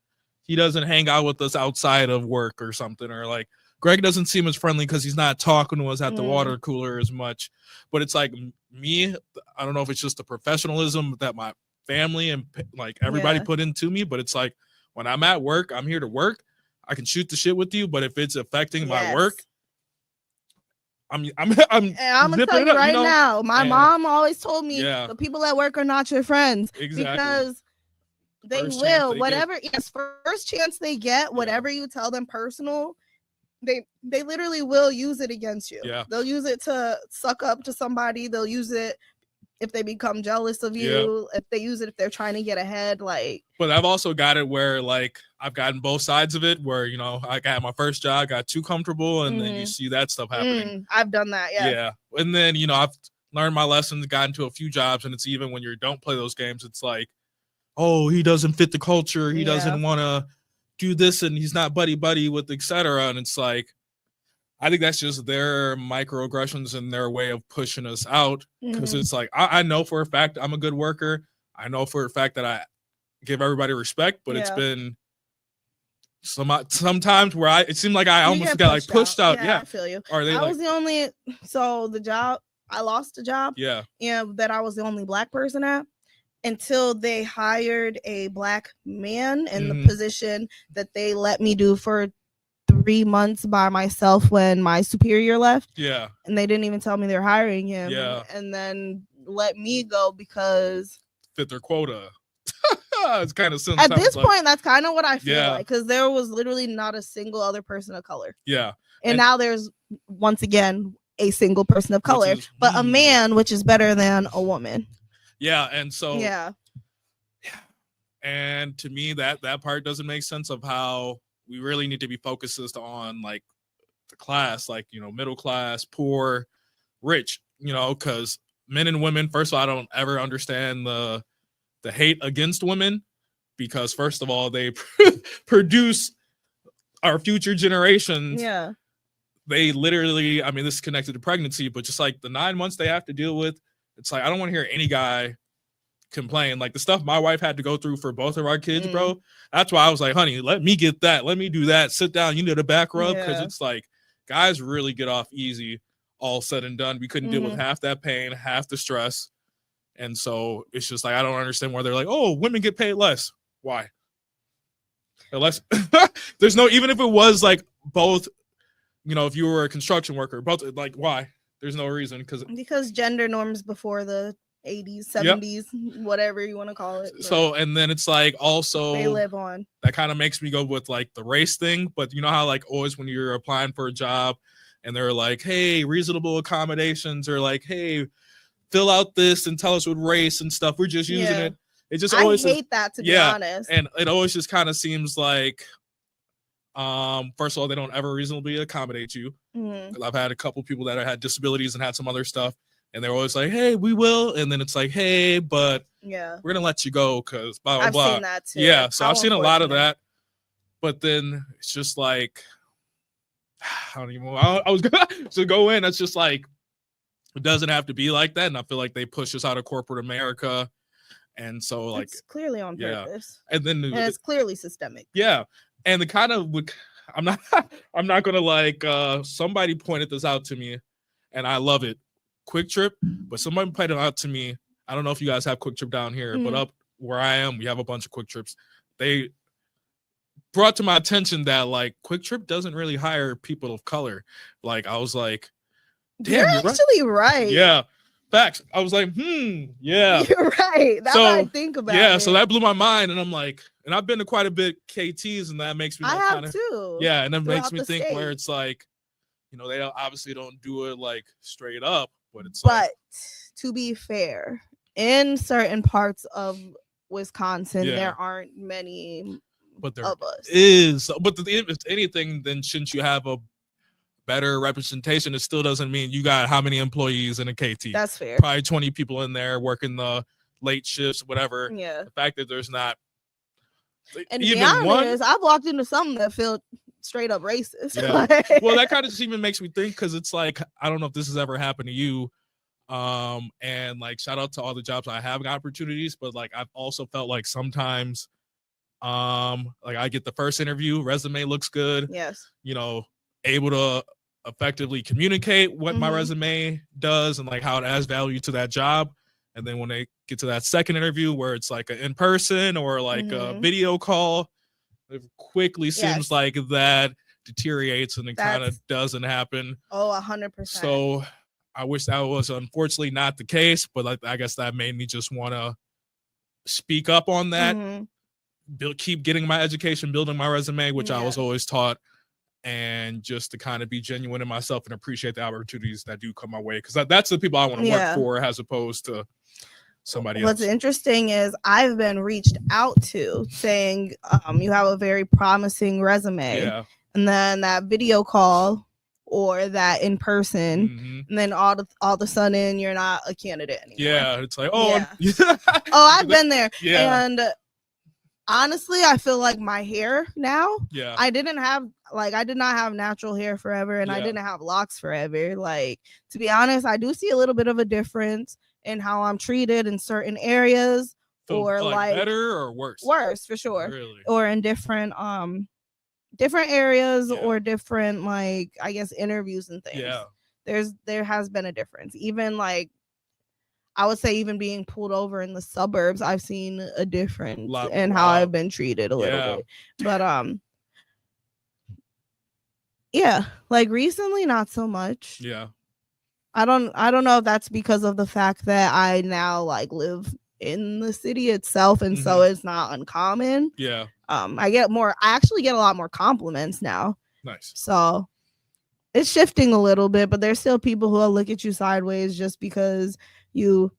he doesn't hang out with us outside of work or something. Or like, Greg doesn't seem as friendly because he's not talking to us at the water cooler as much. But it's like me, I don't know if it's just the professionalism that my family and like everybody put into me. But it's like when I'm at work, I'm here to work. I can shoot the shit with you. But if it's affecting my work, I'm gonna tell you right now. My mom always told me the people at work are not your friends. Exactly. Because they will, whatever. Yes, first chance they get, whatever you tell them personal, they literally will use it against you. Yeah. They'll use it to suck up to somebody. They'll use it if they become jealous of you. If they use it if they're trying to get ahead. Like, but I've also got it where like I've gotten both sides of it. Where I got my first job, got too comfortable, and then you see that stuff happening. I've done that. Yeah. And then I've learned my lessons, gotten to a few jobs, and it's even when you don't play those games, it's like, oh, he doesn't fit the culture. He doesn't want to do this, and he's not buddy with etc. And it's like, I think that's just their microaggressions and their way of pushing us out. Because it's like, I know for a fact I'm a good worker. I know for a fact that I give everybody respect, but it's been sometimes where it seemed like I almost got like pushed out. Yeah, I feel you. Are they? I was the only. So the job, I lost a job. Yeah. That I was the only Black person at, until they hired a Black man in the position that they let me do for 3 months by myself when my superior left. Yeah. And they didn't even tell me they're hiring him. Yeah. And then let me go because fit their quota. It's kind of at this point, that's kind of what I feel like, because there was literally not a single other person of color. Yeah. And now there's once again a single person of color, but a man, which is better than a woman. Yeah. And so yeah. And to me, that part doesn't make sense of how we really need to be focused on like the class, like, middle class, poor, rich, because men and women, first of all, I don't ever understand the hate against women, because first of all, they produce our future generations. Yeah. They literally, I mean, this is connected to pregnancy, but just like the 9 months they have to deal with, it's like, I don't want to hear any guy complain. Like the stuff my wife had to go through for both of our kids, bro. That's why I was like, honey, let me get that. Let me do that. Sit down. You need a back rub. Because it's like, guys really get off easy, all said and done. We couldn't deal with half that pain, half the stress. And so it's just like, I don't understand why they're like, oh, women get paid less. Why? Unless there's no, even if it was like both, if you were a construction worker, both, like, why? There's no reason. Because gender norms before the 80s, 70s, whatever you want to call it. So, and then it's like, also they live on. That kind of makes me go with like the race thing. But you know how like always when you're applying for a job and they're like, hey, reasonable accommodations, or like, hey, fill out this and tell us what race and stuff. We're just using it. It just always, I hate that, to be honest. And it always just kind of seems like, first of all, they don't ever reasonably accommodate you. Because I've had a couple people that had disabilities and had some other stuff, and they're always like, hey, we will. And then it's like, hey, but we're going to let you go because blah, blah, blah. I've seen that too. Yeah, so I've seen a lot of that. But then it's just like, I don't even know. I was going to go in. It's just like, it doesn't have to be like that. And I feel like they push us out of corporate America. And so like, it's clearly on purpose. And then it's clearly systemic. Yeah. And the kind of, I'm not going to like, somebody pointed this out to me and I love it. Quick Trip, but somebody pointed it out to me. I don't know if you guys have Quick Trip down here, but up where I am, we have a bunch of Quick Trips. They brought to my attention that like Quick Trip doesn't really hire people of color. Like I was like, damn, you're actually right. Yeah. Facts. I was like, yeah. You're right. That's what I think about. Yeah, so that blew my mind. And I'm like, and I've been to quite a bit KTs, and that makes me like, I have too. Yeah, and that makes me think where it's like, they obviously don't do it like straight up, but it's like, to be fair, in certain parts of Wisconsin, there aren't many but there of us. Is. But if it's anything, then shouldn't you have a better representation? It still doesn't mean you got how many employees in a KT. That's fair. Probably 20 people in there working the late shifts, whatever. Yeah. The fact that there's not and even to be honest, I've walked into something that felt straight up racist. Yeah. Well, that kind of just even makes me think, because it's like, I don't know if this has ever happened to you. And like, shout out to all the jobs I have got opportunities, but like I've also felt like sometimes like I get the first interview, resume looks good. Yes. Able to effectively communicate what my resume does and like how it adds value to that job. And then when they get to that second interview where it's like an in-person or like a video call, it quickly seems like that deteriorates and it kind of doesn't happen. 100%. So I wish that was unfortunately not the case, but I guess that made me just want to speak up on that. Keep getting my education, building my resume, which I was always taught, and just to kind of be genuine in myself and appreciate the opportunities that do come my way, because that's the people I want to work for, as opposed to somebody else. What's interesting is I've been reached out to saying you have a very promising resume, and then that video call or that in person, and then all of a sudden you're not a candidate anymore. It's like, I've been there. And honestly, I feel like my hair now, I did not have natural hair forever, and I didn't have locks forever. Like, to be honest, I do see a little bit of a difference in how I'm treated in certain areas. Or like better or worse? Worse, for sure. Really? Or in different areas, or different, like, I guess, interviews and things. There has been a difference. Even like, I would say, even being pulled over in the suburbs, I've seen a difference in how I've been treated a little bit. But like recently, not so much. I don't know if that's because of the fact that I now like live in the city itself, and so it's not uncommon. I actually get a lot more compliments now. Nice. So it's shifting a little bit, but there's still people who will look at you sideways just because you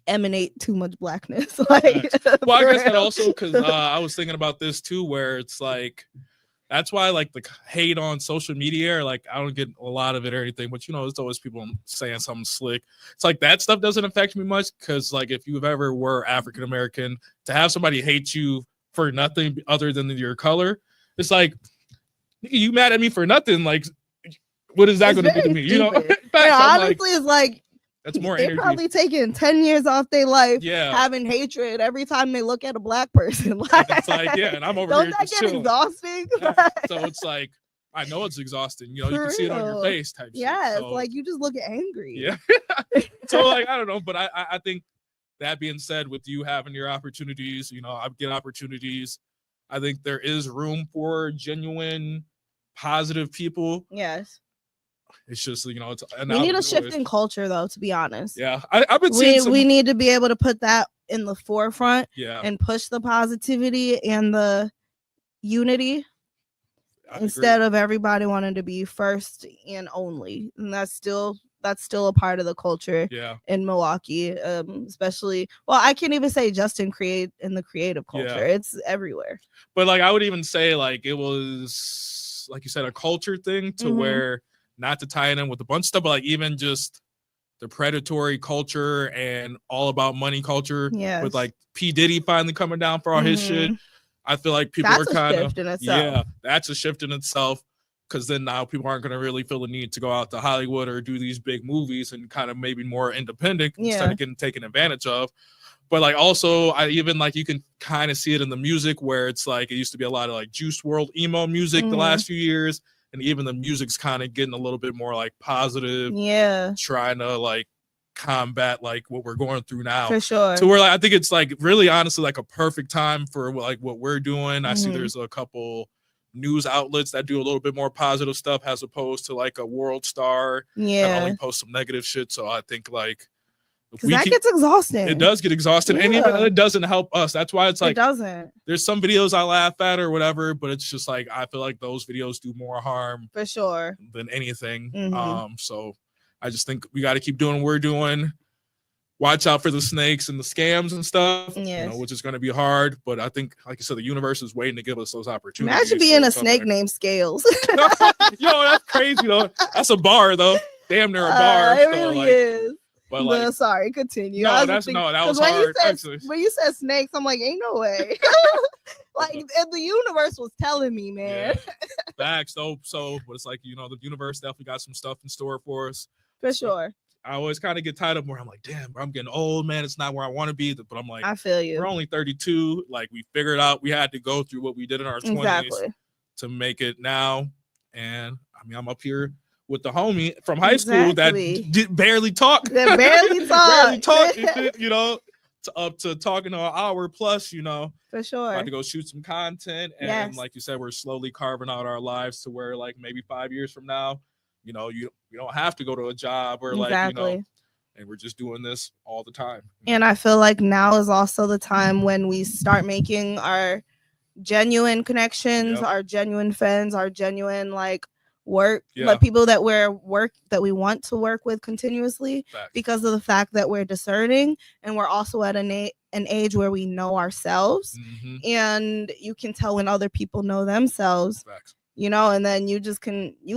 emanate too much blackness. Like, well, I guess that also, because I was thinking about this too, where it's like, that's why like the hate on social media, or like, I don't get a lot of it or anything, but it's always people saying something slick. It's like that stuff doesn't affect me much, because like if you've ever were African American, to have somebody hate you for nothing other than your color, it's like, you mad at me for nothing, like, what is that going to be to me? Honestly, it's like, that's more they're energy. Probably taking 10 years off their life, having hatred every time they look at a black person. Like, it's like, and I'm over don't here. Don't that get exhausting? So it's like, I know it's exhausting. You can see it on your face type shit. So, like, you just look angry. So like, I don't know, but I think that being said, with you having your opportunities, I get opportunities. I think there is room for genuine, positive people. Yes. It's just, we need a shift in culture, though, to be honest. I've been seeing we need to be able to put that in the forefront, and push the positivity and the unity instead of everybody wanting to be first and only. And that's still a part of the culture in Milwaukee, especially. Well, I can't even say just in the creative culture. It's everywhere. But like, I would even say like it was, like you said, a culture thing to where, not to tie it in with a bunch of stuff, but like even just the predatory culture and all about money culture, with like P. Diddy finally coming down for all his shit. I feel like people are kind of, that's a shift in itself, because then now people aren't going to really feel the need to go out to Hollywood or do these big movies, and kind of maybe more independent instead of getting taken advantage of. But like, also, I even like, you can kind of see it in the music, where it's like, it used to be a lot of like Juice WRLD emo music the last few years. And even the music's kind of getting a little bit more like positive, trying to like combat like what we're going through now. For sure. So we're like, I think it's like really honestly like a perfect time for like what we're doing. I see there's a couple news outlets that do a little bit more positive stuff, as opposed to like a World Star that only post some negative shit. So I think like, that gets exhausting. It does get exhausting, and even it doesn't help us. That's why it's like, it doesn't. There's some videos I laugh at or whatever, but it's just like, I feel like those videos do more harm for sure than anything. So I just think we got to keep doing what we're doing. Watch out for the snakes and the scams and stuff, which is going to be hard. But I think, like you said, the universe is waiting to give us those opportunities. Imagine being a snake named Scales. Yo, that's crazy though. That's a bar though. Damn near a bar. It really is. But like, sorry, continue. No, that was hard. When you said snakes, I'm like, ain't no way. Like, the universe was telling me, man. Facts, though. So, but it's like, the universe definitely got some stuff in store for us. For sure. I always kind of get tied up where I'm like, damn, bro, I'm getting old, man. It's not where I want to be. But I'm like, I feel you. We're only 32. Like, we figured out we had to go through what we did in our 20s to make it now. And I mean, I'm up here with the homie from high school that barely talk. That barely talk. And shit, up to talking an hour plus, you know. For sure. About to go shoot some content. And like you said, we're slowly carving out our lives to where like maybe 5 years from now, you know, you don't have to go to a job or like, you know, and we're just doing this all the time. And I feel like now is also the time when we start making our genuine connections, our genuine friends, our genuine like work, but people that we want to work with continuously. Facts. Because of the fact that we're discerning and we're also at an age where we know ourselves, and you can tell when other people know themselves. Facts. You know, and then you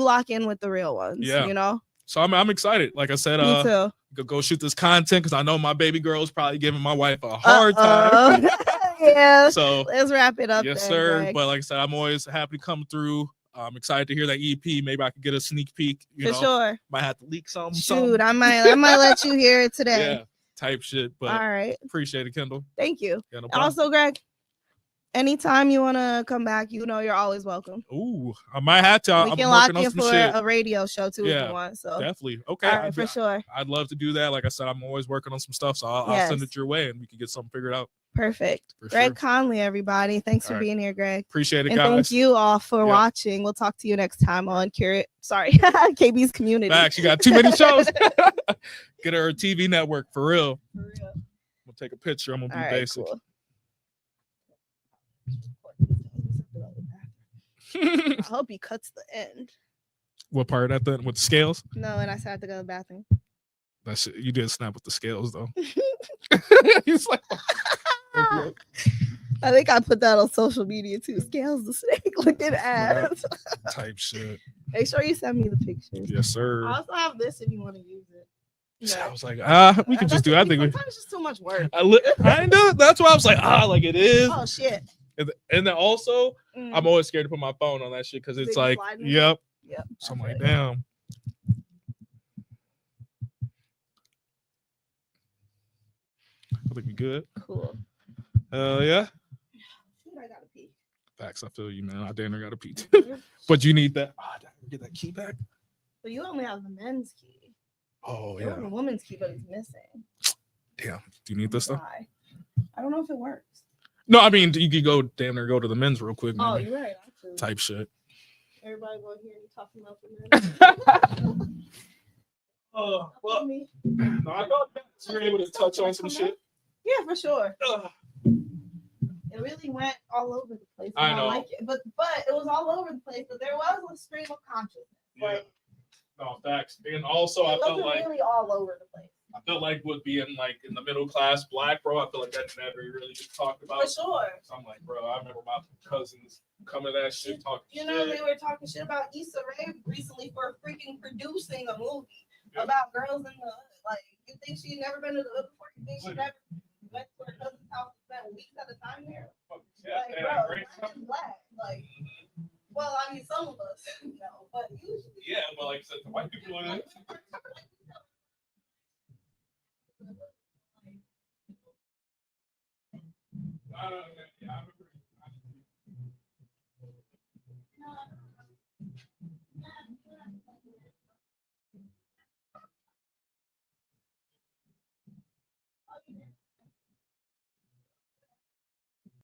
lock in with the real ones. You know. So I'm excited. Like I said, me too. Go shoot this content because I know my baby girl is probably giving my wife a hard time. Yeah. So let's wrap it up. Yes, then, sir. Greg. But like I said, I'm always happy to come through. I'm excited to hear that EP. Maybe I could get a sneak peek. You know, sure. Might have to leak something. Shoot, I might let you hear it today. Yeah, type shit. But all right. Appreciate it, Kendall. Thank you. Yeah, no also, Greg, anytime you want to come back, you know you're always welcome. Ooh, I might have to. We can lock in for a radio show too if you want. So definitely. Okay. All right, for sure. I'd love to do that. Like I said, I'm always working on some stuff, so I'll send it your way and we can get something figured out. Perfect. Greg Connelly, everybody. Thanks for being here, Greg. Appreciate it, and guys. Thank you all for watching. We'll talk to you next time on KB's Kommunity. Facts, you got too many shows. Get her a TV network for real. We'll take a picture. I'm gonna be basic. Cool. I hope he cuts the end. What part at the with the scales? No, and I said I have to go to the bathroom. That's it. You did snap with the scales though. He's like, I think I put that on social media too. Scales the snake looking ass. Type shit. Make sure you send me the pictures. Yes, sir. I also have this if you want to use it. Yeah. I was like, we can just do. I think sometimes it's just too much work. I know. That's why I was like, like it is. Oh shit. And then also, I'm always scared to put my phone on that shit because it's like, yep. So I'm like, damn. I think we good. Cool. Yeah. Shoot, I gotta pee. Facts, I feel you, man. I damn near gotta pee too. But you need that. Get that key back. But you only have the men's key. Oh you have the woman's key, but it's missing. Damn. Do you need this stuff? I don't know if it works. No, I mean you could go damn near go to the men's real quick. Oh, you're right. Actually. Type shit. Everybody go here and talking about the men's. Well, no, I thought you were able to touch on some shit. Yeah, for sure. It really went all over the place. I know. Like it. But it was all over the place. But there was a stream of consciousness. Yeah. No, facts. And also, I felt like really all over the place. I felt like with being like in the middle class black, bro, I feel like that never really gets talked about. For sure. So I'm like, bro, I remember my cousins coming to that shit talking shit. They were talking shit about Issa Rae recently for freaking producing a movie about girls in the hood. Like, you think she'd never been to the hood before? You think she never went to her cousin's house and spent weeks at a time there? Like, bro, I'm black. Like, well, I mean, some of us, but usually. Yeah, but like I said, the white people in it. I don't know. Yeah,